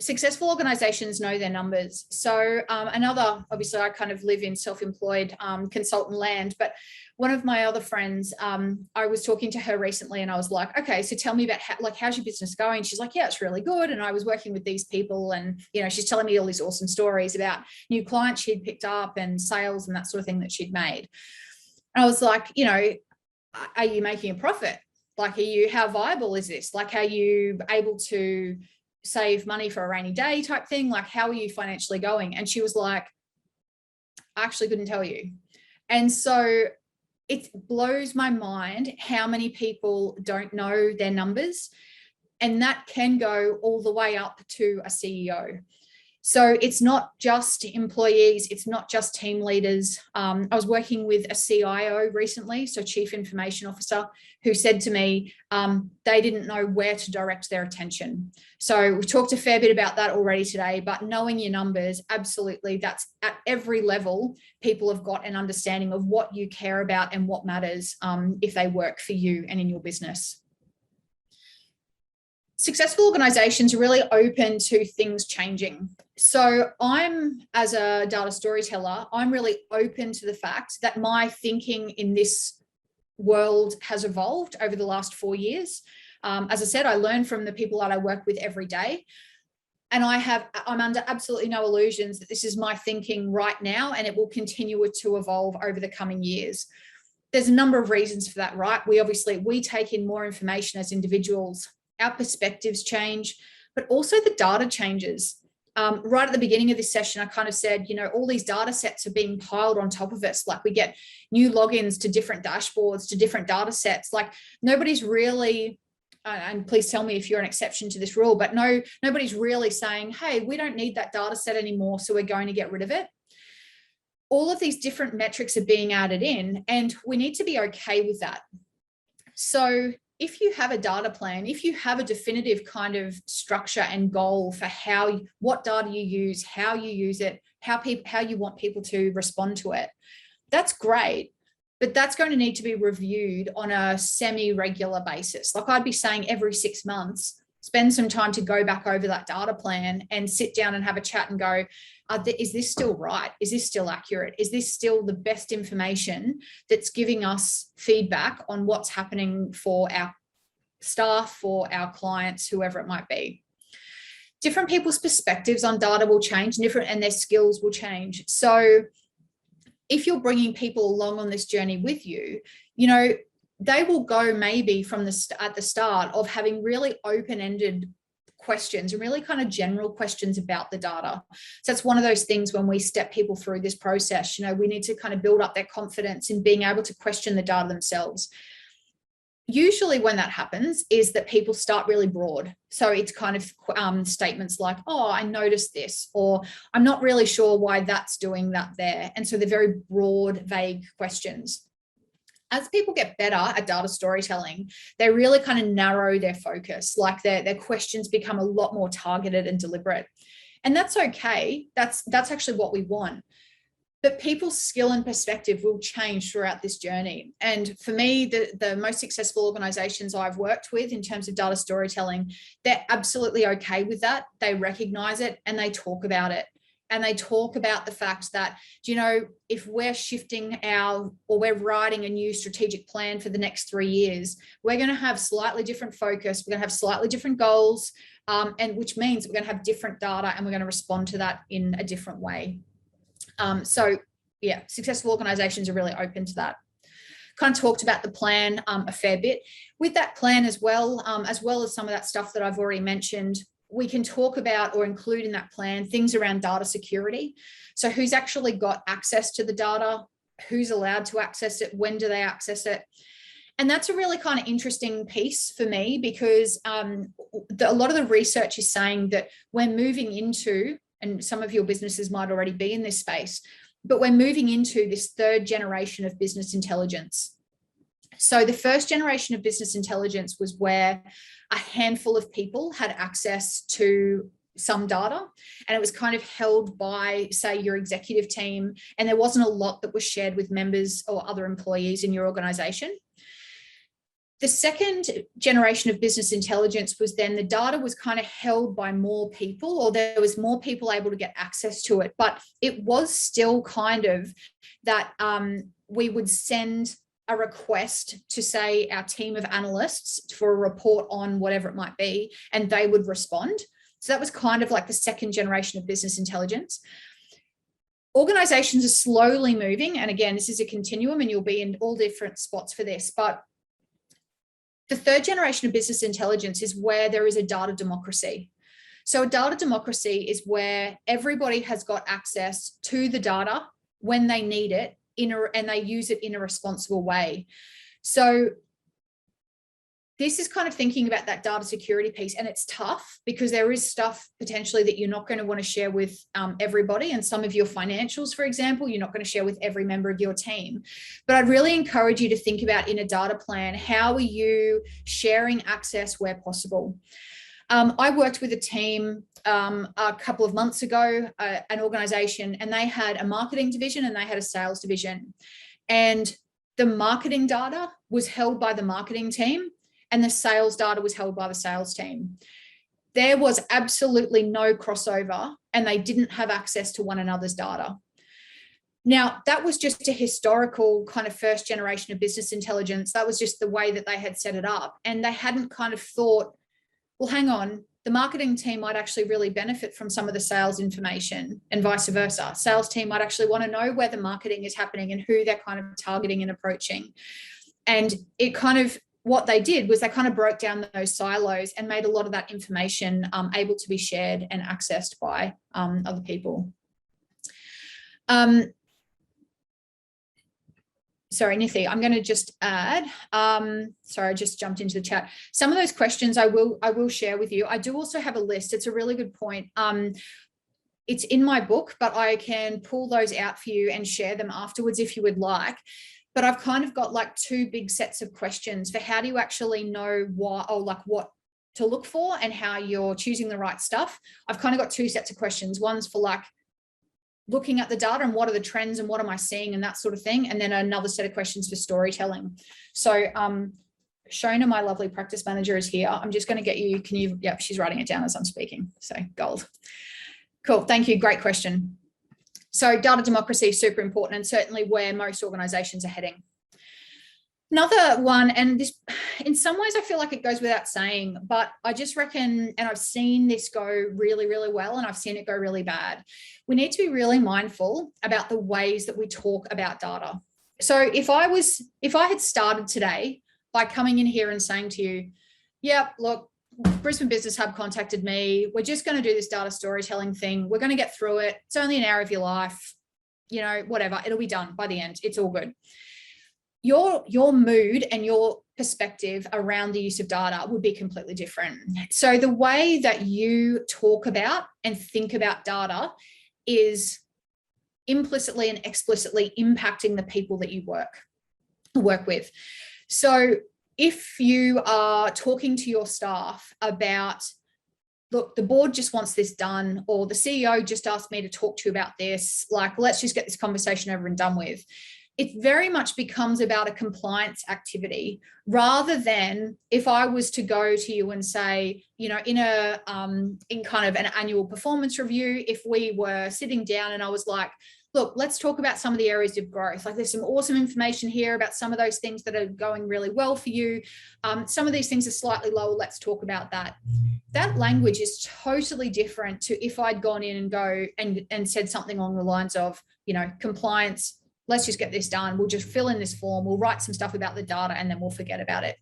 successful organizations know their numbers. So obviously I kind of live in self-employed consultant land, but one of my other friends, I was talking to her recently and I was like, okay, so tell me about how's your business going? She's like, yeah, it's really good. And I was working with these people and, she's telling me all these awesome stories about new clients she'd picked up and sales and that sort of thing that she'd made. And I was like, are you making a profit? Like, how viable is this? Like, are you able to save money for a rainy day type thing? Like, how are you financially going? And she was like, I actually couldn't tell you. And so it blows my mind how many people don't know their numbers. And that can go all the way up to a CEO. So it's not just employees, it's not just team leaders. I was working with a CIO recently, so Chief Information Officer, who said to me they didn't know where to direct their attention. So we've talked a fair bit about that already today, but knowing your numbers, absolutely, that's at every level. People have got an understanding of what you care about and what matters if they work for you and in your business. Successful organizations are really open to things changing. So as a data storyteller, I'm really open to the fact that my thinking in this world has evolved over the last 4 years. As I said, I learn from the people that I work with every day. And I'm under absolutely no illusions that this is my thinking right now, and it will continue to evolve over the coming years. There's a number of reasons for that, right? We take in more information as individuals. Our perspectives change, but also the data changes. Right at the beginning of this session, I kind of said, all these data sets are being piled on top of us. Like, we get new logins to different dashboards, to different data sets. Like, nobody's really, and please tell me if you're an exception to this rule, but nobody's really saying, hey, we don't need that data set anymore, so we're going to get rid of it. All of these different metrics are being added in, and we need to be okay with that. So if you have a data plan, if you have a definitive kind of structure and goal for what data you use, how you use it, how you want people to respond to it, that's great. But that's going to need to be reviewed on a semi-regular basis. Like, I'd be saying every 6 months, spend some time to go back over that data plan and sit down and have a chat and go, is this still right? Is this still accurate? Is this still the best information that's giving us feedback on what's happening for our staff, for our clients, whoever it might be? Different people's perspectives on data will change, and their skills will change. So if you're bringing people along on this journey with you, they will go maybe at the start of having really open-ended questions and really kind of general questions about the data. So that's one of those things when we step people through this process, we need to kind of build up their confidence in being able to question the data themselves. Usually when that happens is that people start really broad. So it's kind of statements like, oh, I noticed this, or I'm not really sure why that's doing that there. And so they're very broad, vague questions. As people get better at data storytelling, they really kind of narrow their focus, like their questions become a lot more targeted and deliberate. And that's okay. That's actually what we want. But people's skill and perspective will change throughout this journey. And for me, the most successful organizations I've worked with in terms of data storytelling, they're absolutely okay with that. They recognize it and they talk about it. And they talk about the fact that, if we're we're writing a new strategic plan for the next 3 years, we're going to have slightly different focus. We're going to have slightly different goals, and which means we're going to have different data and we're going to respond to that in a different way. So yeah, successful organizations are really open to that. Kind of talked about the plan a fair bit. With that plan as well as some of that stuff that I've already mentioned, we can talk about or include in that plan things around data security. So who's actually got access to the data, who's allowed to access it, when do they access it? And that's a really kind of interesting piece for me, because a lot of the research is saying that we're moving into, and some of your businesses might already be in this space, but we're moving into this third generation of business intelligence. So the first generation of business intelligence was where a handful of people had access to some data, and it was kind of held by, say, your executive team, and there wasn't a lot that was shared with members or other employees in your organization. The second generation of business intelligence was then the data was kind of held by more people, or there was more people able to get access to it, but it was still kind of that we would send a request to, say, our team of analysts for a report on whatever it might be, and they would respond. So that was kind of like the second generation of business intelligence. Organizations are slowly moving, and again, this is a continuum and you'll be in all different spots for this, but the third generation of business intelligence is where there is a data democracy. So a data democracy is where everybody has got access to the data when they need it and they use it in a responsible way. So this is kind of thinking about that data security piece, and it's tough because there is stuff potentially that you're not going to want to share with everybody, and some of your financials, for example, you're not going to share with every member of your team. But I'd really encourage you to think about, in a data plan, how are you sharing access where possible? I worked with a team a couple of months ago, an organization, and they had a marketing division and they had a sales division, and the marketing data was held by the marketing team and the sales data was held by the sales team. There was absolutely no crossover, and they didn't have access to one another's data. Now, that was just a historical kind of first generation of business intelligence. That was just the way that they had set it up. And they hadn't kind of thought, well, hang on, the marketing team might actually really benefit from some of the sales information, and vice versa. Sales team might actually want to know where the marketing is happening and who they're kind of targeting and approaching. And it kind of, what they did was they kind of broke down those silos and made a lot of that information able to be shared and accessed by other people. Sorry, Nithi, I'm going to just add, sorry, I just jumped into the chat. Some of those questions I will share with you. I do also have a list. It's a really good point. It's in my book, but I can pull those out for you and share them afterwards if you would like. But I've kind of got like two big sets of questions for how do you actually know what, or like what to look for and how you're choosing the right stuff. I've kind of got two sets of questions. One's for like looking at the data and what are the trends and what am I seeing and that sort of thing. And then another set of questions for storytelling. So Shona, my lovely practice manager, is here. I'm just going to get you, can you, yep, she's writing it down as I'm speaking. So gold. Cool. Thank you. Great question. So data democracy is super important, and certainly where most organizations are heading. Another one, and this, in some ways I feel like it goes without saying, but I just reckon, and I've seen this go really, really well, and I've seen it go really bad. We need to be really mindful about the ways that we talk about data. So if I had started today by coming in here and saying to you, yeah, look, Brisbane Business Hub contacted me. We're just going to do this data storytelling thing. We're going to get through it. It's only an hour of your life, you know, whatever. It'll be done by the end. It's all good. Your mood and your perspective around the use of data would be completely different. So the way that you talk about and think about data is implicitly and explicitly impacting the people that you work with. So if you are talking to your staff about, look, the board just wants this done, or the CEO just asked me to talk to you about this, like, let's just get this conversation over and done with. It very much becomes about a compliance activity, rather than if I was to go to you and say, you know, in kind of an annual performance review, if we were sitting down and I was like, look, let's talk about some of the areas of growth. Like, there's some awesome information here about some of those things that are going really well for you. Some of these things are slightly lower. Let's talk about that. That language is totally different to if I'd gone in and and said something along the lines of, you know, compliance, let's just get this done. We'll just fill in this form. We'll write some stuff about the data and then we'll forget about it.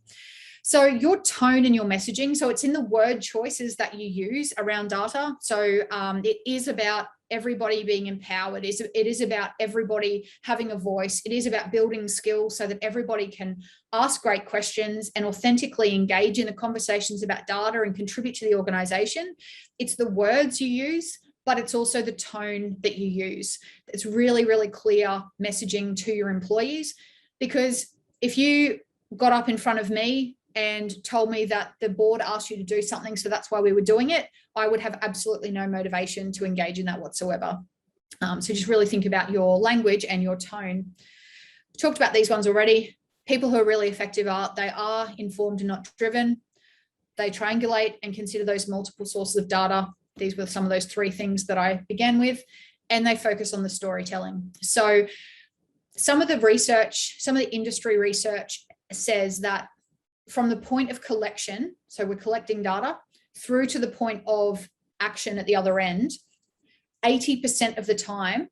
So your tone and your messaging, so it's in the word choices that you use around data. So it is about everybody being empowered. It is about everybody having a voice. It is about building skills so that everybody can ask great questions and authentically engage in the conversations about data and contribute to the organization. It's the words you use, but it's also the tone that you use. It's really, really clear messaging to your employees, because if you got up in front of me and told me that the board asked you to do something, so that's why we were doing it, I would have absolutely no motivation to engage in that whatsoever. So just really think about your language and your tone. We talked about these ones already. People who are really effective they are informed and not driven. They triangulate and consider those multiple sources of data. These were some of those 3 things that I began with, and they focus on the storytelling. So some of the research, some of the industry research says that from the point of collection, so we're collecting data, through to the point of action at the other end, 80% of the time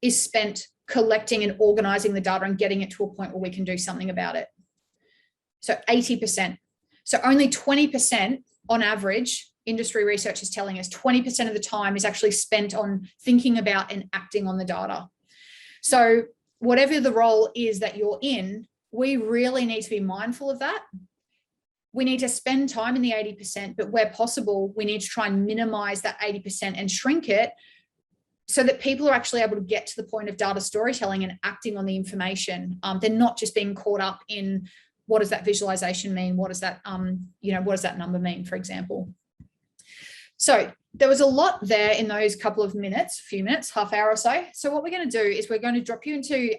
is spent collecting and organizing the data and getting it to a point where we can do something about it. So 80%. So only 20% on average, industry research is telling us 20% of the time is actually spent on thinking about and acting on the data. So whatever the role is that you're in, we really need to be mindful of that. We need to spend time in the 80%, but where possible, we need to try and minimize that 80% and shrink it so that people are actually able to get to the point of data storytelling and acting on the information. They're not just being caught up in what does that visualization mean? What does that, what does that number mean, for example? So there was a lot there in those couple of minutes, few minutes, half hour or so. So what we're going to do is we're going to drop you into,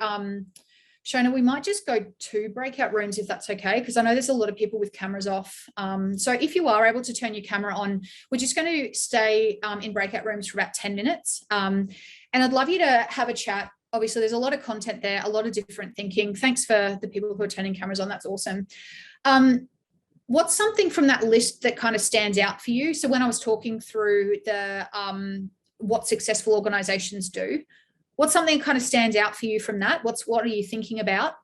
Shona, we might just go to breakout rooms if that's okay, because I know there's a lot of people with cameras off. So if you are able to turn your camera on, we're just going to stay in breakout rooms for about 10 minutes. And I'd love you to have a chat. Obviously, there's a lot of content there, a lot of different thinking. Thanks for the people who are turning cameras on. That's awesome. What's something from that list that kind of stands out for you? So when I was talking through the what successful organizations do, what's something that kind of stands out for you from that? What are you thinking about?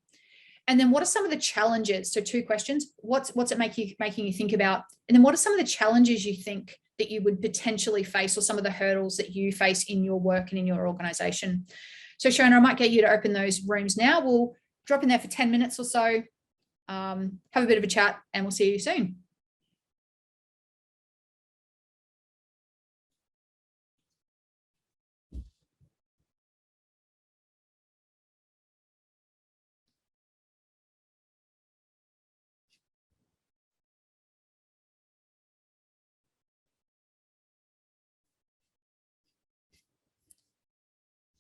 And then what are some of the challenges? So 2 questions. What's it making you think about? And then what are some of the challenges you think that you would potentially face, or some of the hurdles that you face in your work and in your organization? So Shona, I might get you to open those rooms now. We'll drop in there for 10 minutes or so, have a bit of a chat, and we'll see you soon.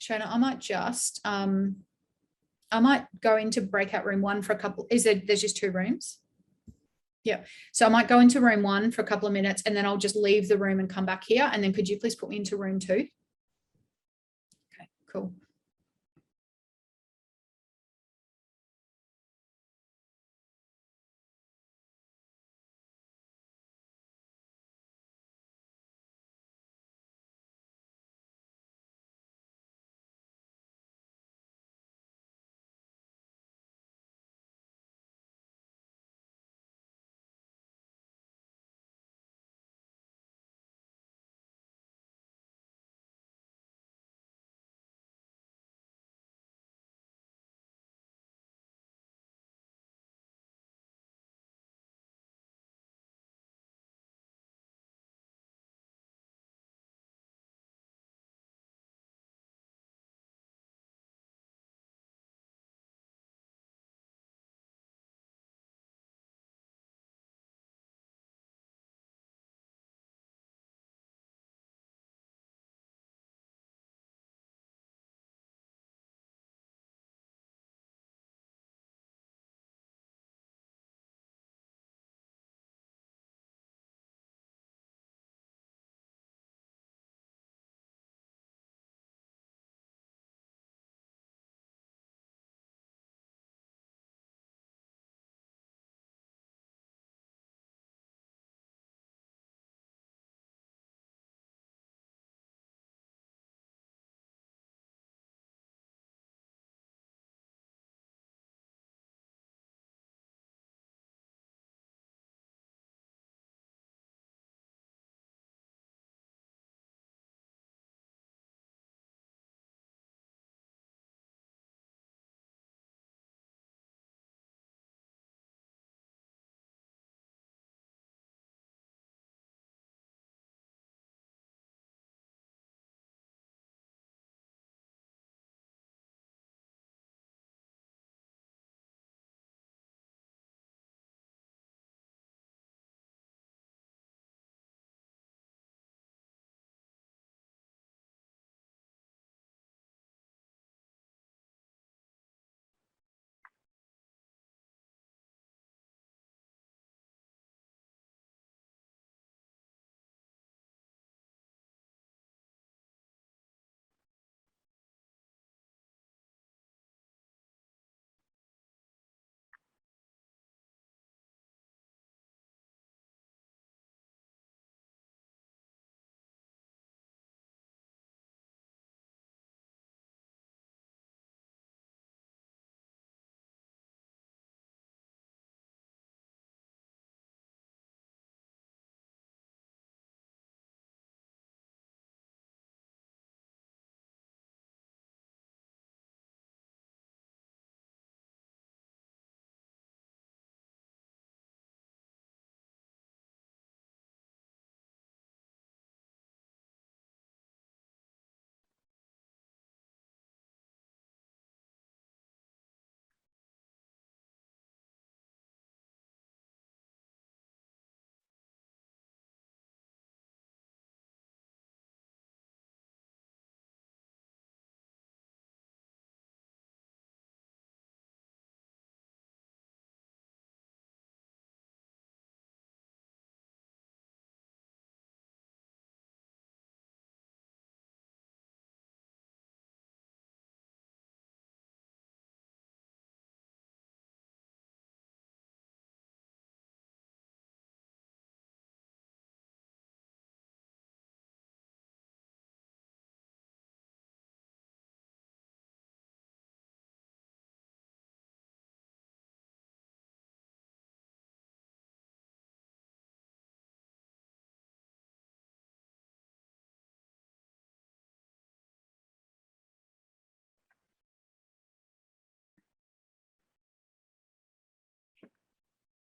Shona, I might go into breakout room 1 for a couple. There's just 2 rooms? Yeah. So I might go into room 1 for a couple of minutes, and then I'll just leave the room and come back here. And then could you please put me into room 2? Okay, cool.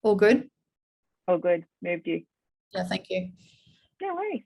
All good? Oh, good. Moved you. Yeah, thank you. No worries.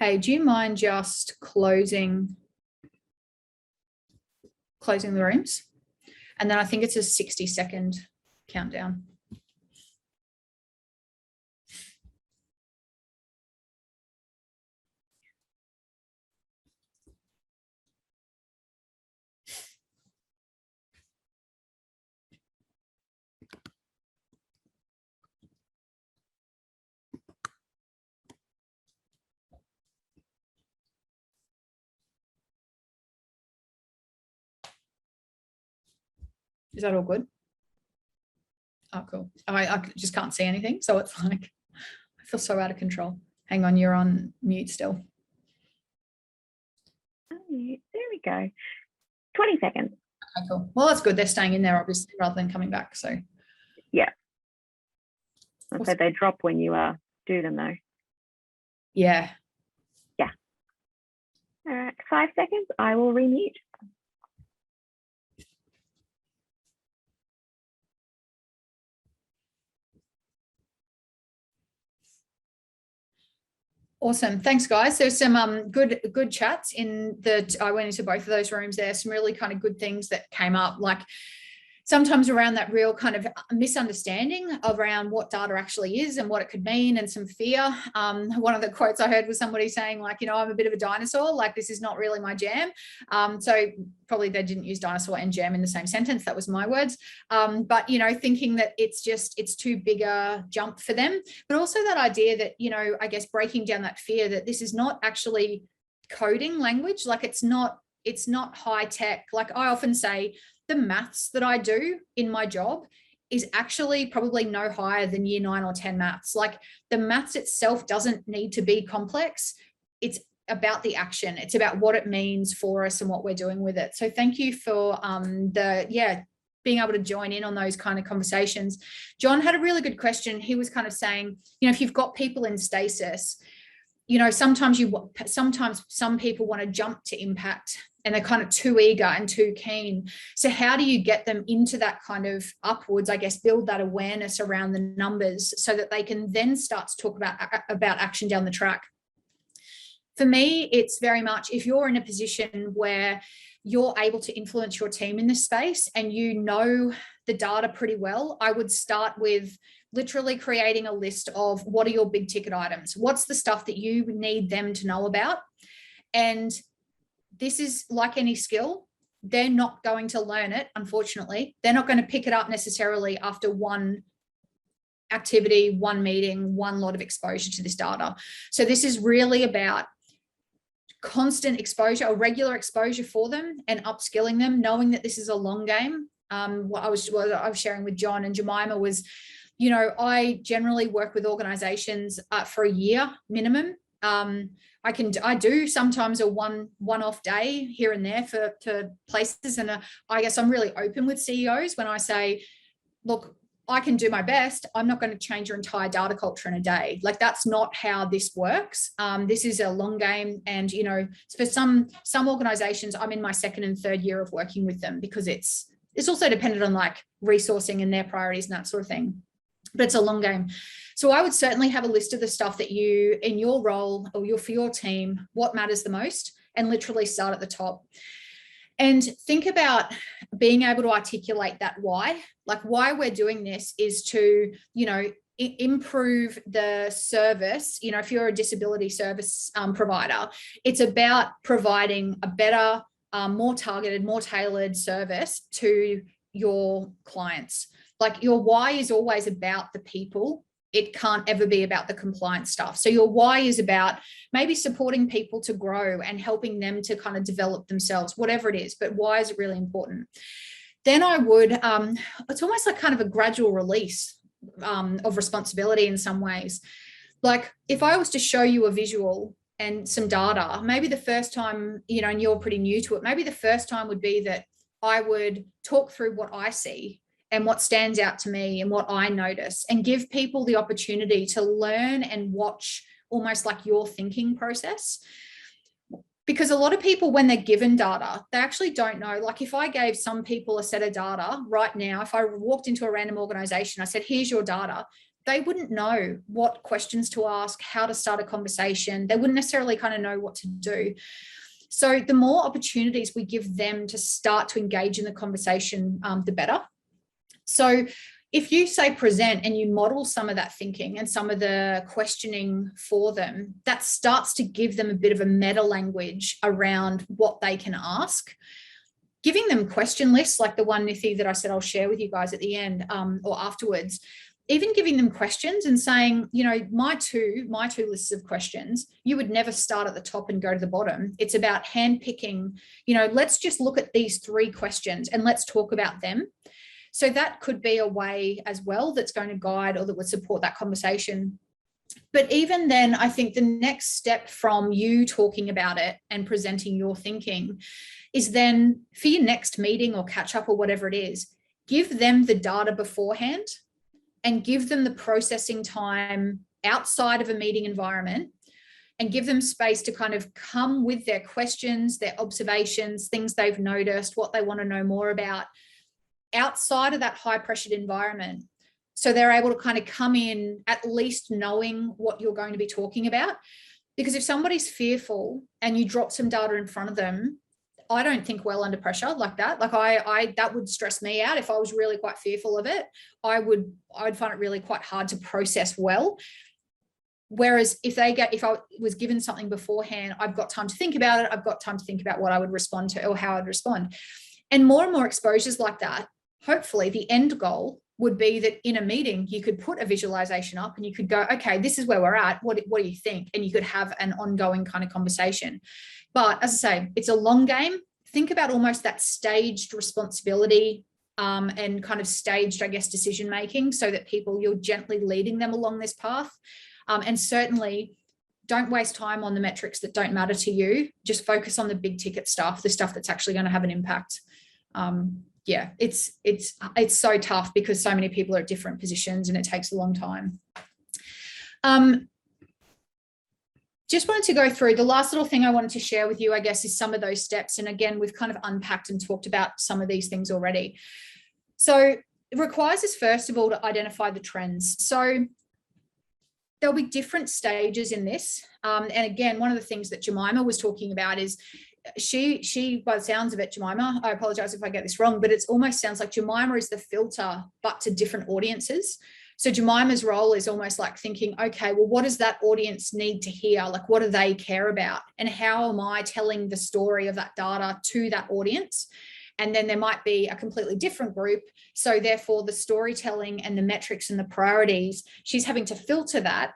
Hey, do you mind just closing the rooms? And then I think it's a 60-second countdown. Is that all good? Oh, cool. I just can't see anything. So it's like, I feel so out of control. Hang on, you're on mute still. There we go. 20 seconds. Okay, cool. Well, that's good. They're staying in there, obviously, rather than coming back. So Yeah. Awesome. So they drop when you do them though. yeah. All right, 5 seconds. I will remute. Awesome. Thanks, guys. There's some good chats in that. I went into both of those rooms there. Some really kind of good things that came up, like sometimes around that real kind of misunderstanding around what data actually is and what it could mean, and some fear. One of the quotes I heard was somebody saying, like, I'm a bit of a dinosaur, like this is not really my jam. So probably they didn't use dinosaur and jam in the same sentence. That was my words. But, thinking that it's too big a jump for them, but also that idea that, I guess breaking down that fear that this is not actually coding language. Like it's not high tech. Like I often say, the maths that I do in my job is actually probably no higher than year 9 or 10 maths. Like the maths itself doesn't need to be complex. It's about the action. It's about what it means for us and what we're doing with it. So thank you for being able to join in on those kind of conversations. John had a really good question. He was kind of saying, if you've got people in stasis, sometimes some people want to jump to impact and they're kind of too eager and too keen. So how do you get them into that kind of upwards, I guess, build that awareness around the numbers so that they can then start to talk about action down the track? For me, it's very much if you're in a position where you're able to influence your team in this space and you know the data pretty well, I would start with literally creating a list of what are your big ticket items? What's the stuff that you need them to know about? And this is like any skill. They're not going to learn it, unfortunately. They're not going to pick it up necessarily after one activity, one meeting, one lot of exposure to this data. So this is really about constant exposure or regular exposure for them and upskilling them, knowing that this is a long game. What I was sharing with John and Jemima was, I generally work with organizations for a year minimum. I do sometimes a one-off day here and there for places. And I guess I'm really open with CEOs when I say, look, I can do my best. I'm not going to change your entire data culture in a day. Like that's not how this works. This is a long game. And, for some organizations, I'm in my 2nd and 3rd year of working with them because it's also dependent on like resourcing and their priorities and that sort of thing. But it's a long game. So I would certainly have a list of the stuff that you, in your role or for your team, what matters the most, and literally start at the top. And think about being able to articulate that why. Like why we're doing this is to, improve the service. If you're a disability service provider, it's about providing a better, more targeted, more tailored service to your clients. Like your why is always about the people. It can't ever be about the compliance stuff. So your why is about maybe supporting people to grow and helping them to kind of develop themselves, whatever it is, but why is really important. Then I would, it's almost like kind of a gradual release of responsibility in some ways. Like if I was to show you a visual and some data, maybe the first time, and you're pretty new to it, maybe the first time would be that I would talk through what I see and what stands out to me and what I notice, and give people the opportunity to learn and watch almost like your thinking process. Because a lot of people, when they're given data, they actually don't know. Like if I gave some people a set of data right now, if I walked into a random organization, I said, here's your data, they wouldn't know what questions to ask, how to start a conversation. They wouldn't necessarily kind of know what to do. So the more opportunities we give them to start to engage in the conversation, the better. So if you say present and you model some of that thinking and some of the questioning for them, that starts to give them a bit of a meta language around what they can ask. Giving them question lists like the one, Nithi, that I said I'll share with you guys at the end or afterwards, even giving them questions and saying, you know, my two lists of questions, you would never start at the top and go to the bottom. It's about handpicking, you know, let's just look at these 3 questions and let's talk about them. So that could be a way as well that's going to guide or that would support that conversation. But even then, I think the next step from you talking about it and presenting your thinking is then for your next meeting or catch up or whatever it is, give them the data beforehand and give them the processing time outside of a meeting environment and give them space to kind of come with their questions, their observations, things they've noticed, what they want to know more about outside of that high pressured environment. So they're able to kind of come in at least knowing what you're going to be talking about. Because if somebody's fearful and you drop some data in front of them, I don't think well under pressure like that. Like I that would stress me out. If I was really quite fearful of it, I'd find it really quite hard to process well. Whereas if I was given something beforehand, I've got time to think about it. I've got time to think about what I would respond to or how I'd respond. And more exposures like that, hopefully the end goal would be that in a meeting, you could put a visualization up and you could go, okay, this is where we're at. What do you think? And you could have an ongoing kind of conversation. But as I say, it's a long game. Think about almost that staged responsibility and kind of staged, I guess, decision-making so that you're gently leading them along this path. And certainly don't waste time on the metrics that don't matter to you. Just focus on the big ticket stuff, the stuff that's actually going to have an impact. Yeah, it's so tough because so many people are at different positions and it takes a long time. Just wanted to go through the last little thing I wanted to share with you, I guess, is some of those steps. And again, we've kind of unpacked and talked about some of these things already. So it requires us, first of all, to identify the trends. So there'll be different stages in this. And again, one of the things that Jemima was talking about is she, by the sounds of it, Jemima, I apologize if I get this wrong, but it almost sounds like Jemima is the filter, but to different audiences. So Jemima's role is almost like thinking, okay, well, what does that audience need to hear? Like, what do they care about? And how am I telling the story of that data to that audience? And then there might be a completely different group. So therefore the storytelling and the metrics and the priorities, she's having to filter that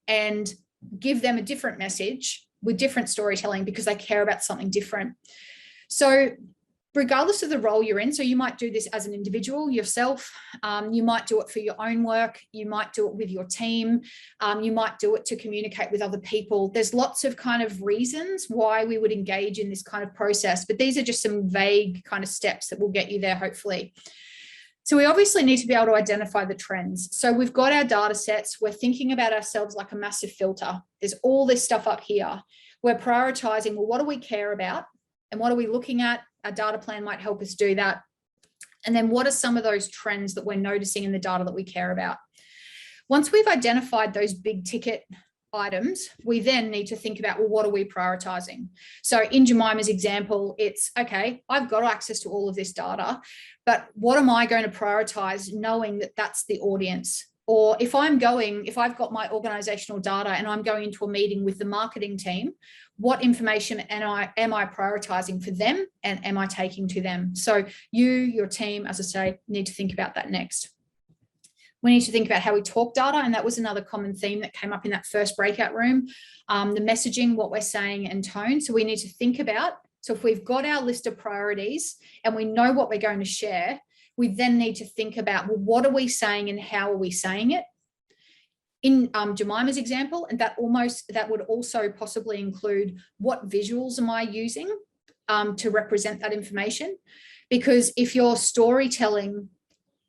and give them a different message with different storytelling because they care about something different. So regardless of the role you're in, so you might do this as an individual yourself, you might do it for your own work, you might do it with your team, you might do it to communicate with other people. There's lots of kind of reasons why we would engage in this kind of process, but these are just some vague kind of steps that will get you there, hopefully. So we obviously need to be able to identify the trends. So we've got our data sets, we're thinking about ourselves like a massive filter. There's all this stuff up here. We're prioritizing, well, what do we care about? And what are we looking at? Our data plan might help us do that. And then what are some of those trends that we're noticing in the data that we care about? Once we've identified those big ticket items, we then need to think about, well, what are we prioritizing? So in Jemima's example, it's, okay, I've got access to all of this data, but what am I going to prioritize knowing that that's the audience? Or if I've got my organizational data and I'm going into a meeting with the marketing team, what information am I prioritizing for them and am I taking to them? So your team, as I say, need to think about that next. We need to think about how we talk data, and that was another common theme that came up in that first breakout room, the messaging, what we're saying, and tone. So we need to think about, so if we've got our list of priorities and we know what we're going to share, we then need to think about, well, what are we saying and how are we saying it? In Jemima's example, and that would also possibly include what visuals am I using to represent that information? Because if your storytelling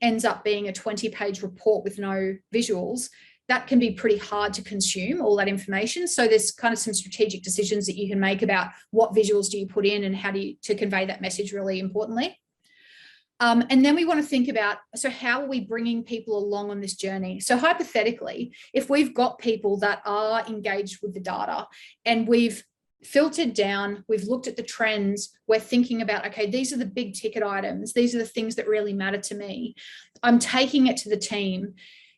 ends up being a 20-page report with no visuals, that can be pretty hard to consume, all that information. So there's kind of some strategic decisions that you can make about what visuals do you put in and how do you to convey that message really importantly. And then we want to think about, so how are we bringing people along on this journey? So hypothetically, if we've got people that are engaged with the data and we've filtered down, we've looked at the trends, we're thinking about, okay, these are the big ticket items, these are the things that really matter to me, I'm taking it to the team.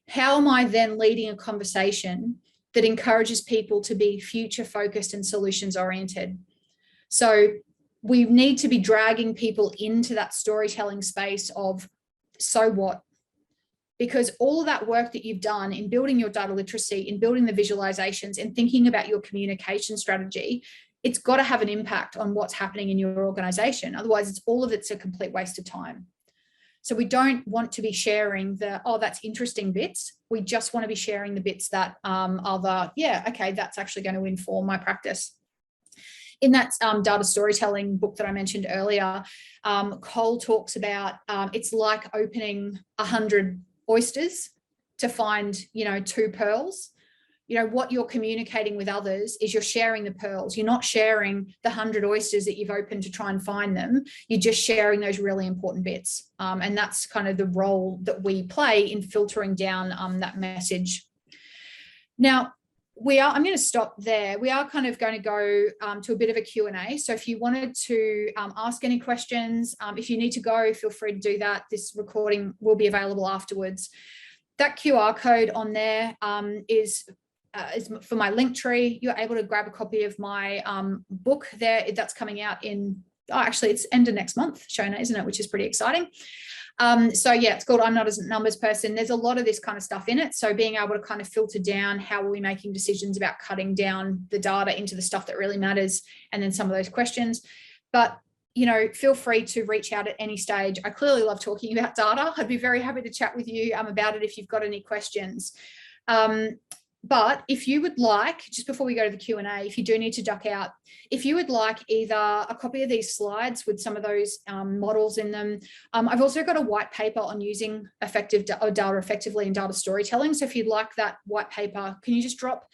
How am I then leading a conversation that encourages people to be future focused and solutions oriented? So we need to be dragging people into that storytelling space of, so what? Because all of that work that you've done in building your data literacy, in building the visualizations and thinking about your communication strategy, it's got to have an impact on what's happening in your organization. Otherwise, it's a complete waste of time. So we don't want to be sharing the, oh, that's interesting bits. We just want to be sharing the bits that are the, yeah, okay, that's actually going to inform my practice. In that data storytelling book that I mentioned earlier, Cole talks about it's like opening 100 oysters to find, 2 pearls. What you're communicating with others is you're sharing the pearls. You're not sharing the 100 oysters that you've opened to try and find them. You're just sharing those really important bits. And that's kind of the role that we play in filtering down that message. Now, I'm going to stop there. We are kind of going to go to a bit of a Q&A. So if you wanted to ask any questions, if you need to go, feel free to do that. This recording will be available afterwards. That QR code on there is for my link tree. You're able to grab a copy of my book there. That's coming out in, actually it's end of next month, Shona, isn't it? Which is pretty exciting. So yeah, it's called I'm Not a Numbers Person. There's a lot of this kind of stuff in it. So being able to kind of filter down, how are we making decisions about cutting down the data into the stuff that really matters, and then some of those questions. But feel free to reach out at any stage. I clearly love talking about data. I'd be very happy to chat with you about it if you've got any questions. But if you would like, just before we go to the Q&A, if you do need to duck out, if you would like either a copy of these slides with some of those models in them, I've also got a white paper on using data effectively in data storytelling. So if you'd like that white paper, can you just drop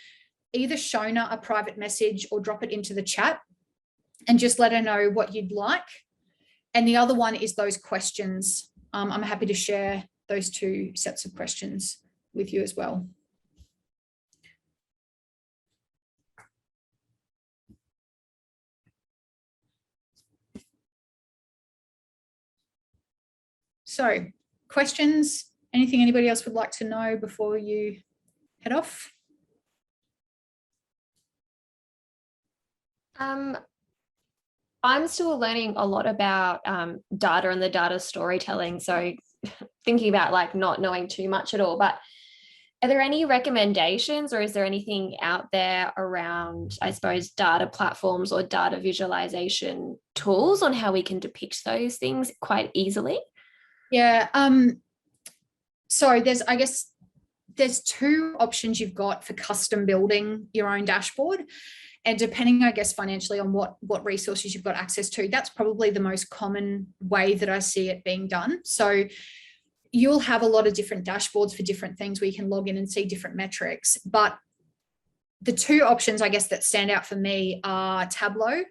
either Shona a private message or drop it into the chat and just let her know what you'd like. And the other one is those questions. I'm happy to share those 2 sets of questions with you as well. So questions, anything anybody else would like to know before you head off? I'm still learning a lot about data and the data storytelling. So thinking about like not knowing too much at all, but are there any recommendations or is there anything out there around, I suppose, data platforms or data visualization tools on how we can depict those things quite easily? Yeah. So there's 2 options you've got for custom building your own dashboard. And depending, I guess, financially on what resources you've got access to, that's probably the most common way that I see it being done. So you'll have a lot of different dashboards for different things where you can log in and see different metrics. But the 2 options, I guess, that stand out for me are Tableau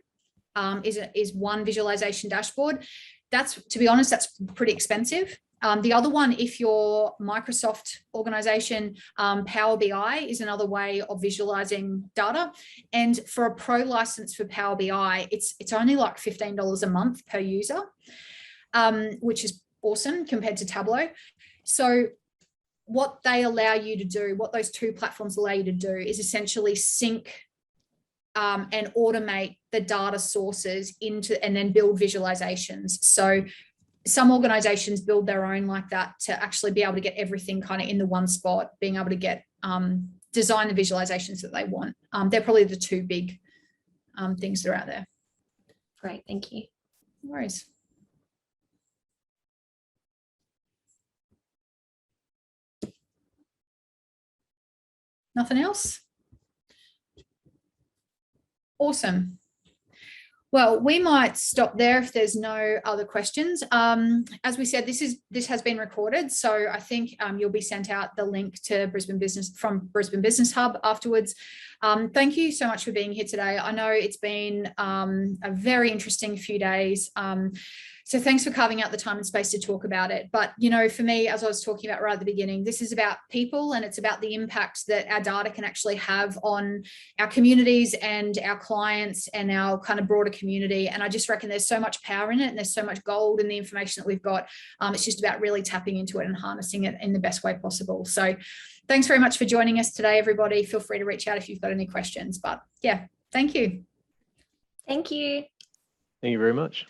is one visualization dashboard. To be honest, that's pretty expensive. The other one, if your Microsoft organization, Power BI is another way of visualizing data. And for a pro license for Power BI, it's only like $15 a month per user, which is awesome compared to Tableau. So what they allow you to do, what those 2 platforms allow you to do is essentially sync and automate the data sources into and then build visualizations. So some organizations build their own like that to actually be able to get everything kind of in the one spot, being able to get design the visualizations that they want. They're probably the 2 big things that are out there. Great, thank you. No worries. Nothing else? Awesome. Well, we might stop there if there's no other questions. As we said, this has been recorded, so I think you'll be sent out the link to Brisbane Business from Brisbane Business Hub afterwards. Thank you so much for being here today. I know it's been a very interesting few days. So thanks for carving out the time and space to talk about it. But, you know, for me, as I was talking about right at the beginning, this is about people, and it's about the impact that our data can actually have on our communities and our clients and our kind of broader community. And I just reckon there's so much power in it, and there's so much gold in the information that we've got. It's just about really tapping into it and harnessing it in the best way possible. So thanks very much for joining us today, everybody. Feel free to reach out if you've got any questions. But yeah, thank you. Thank you. Thank you very much.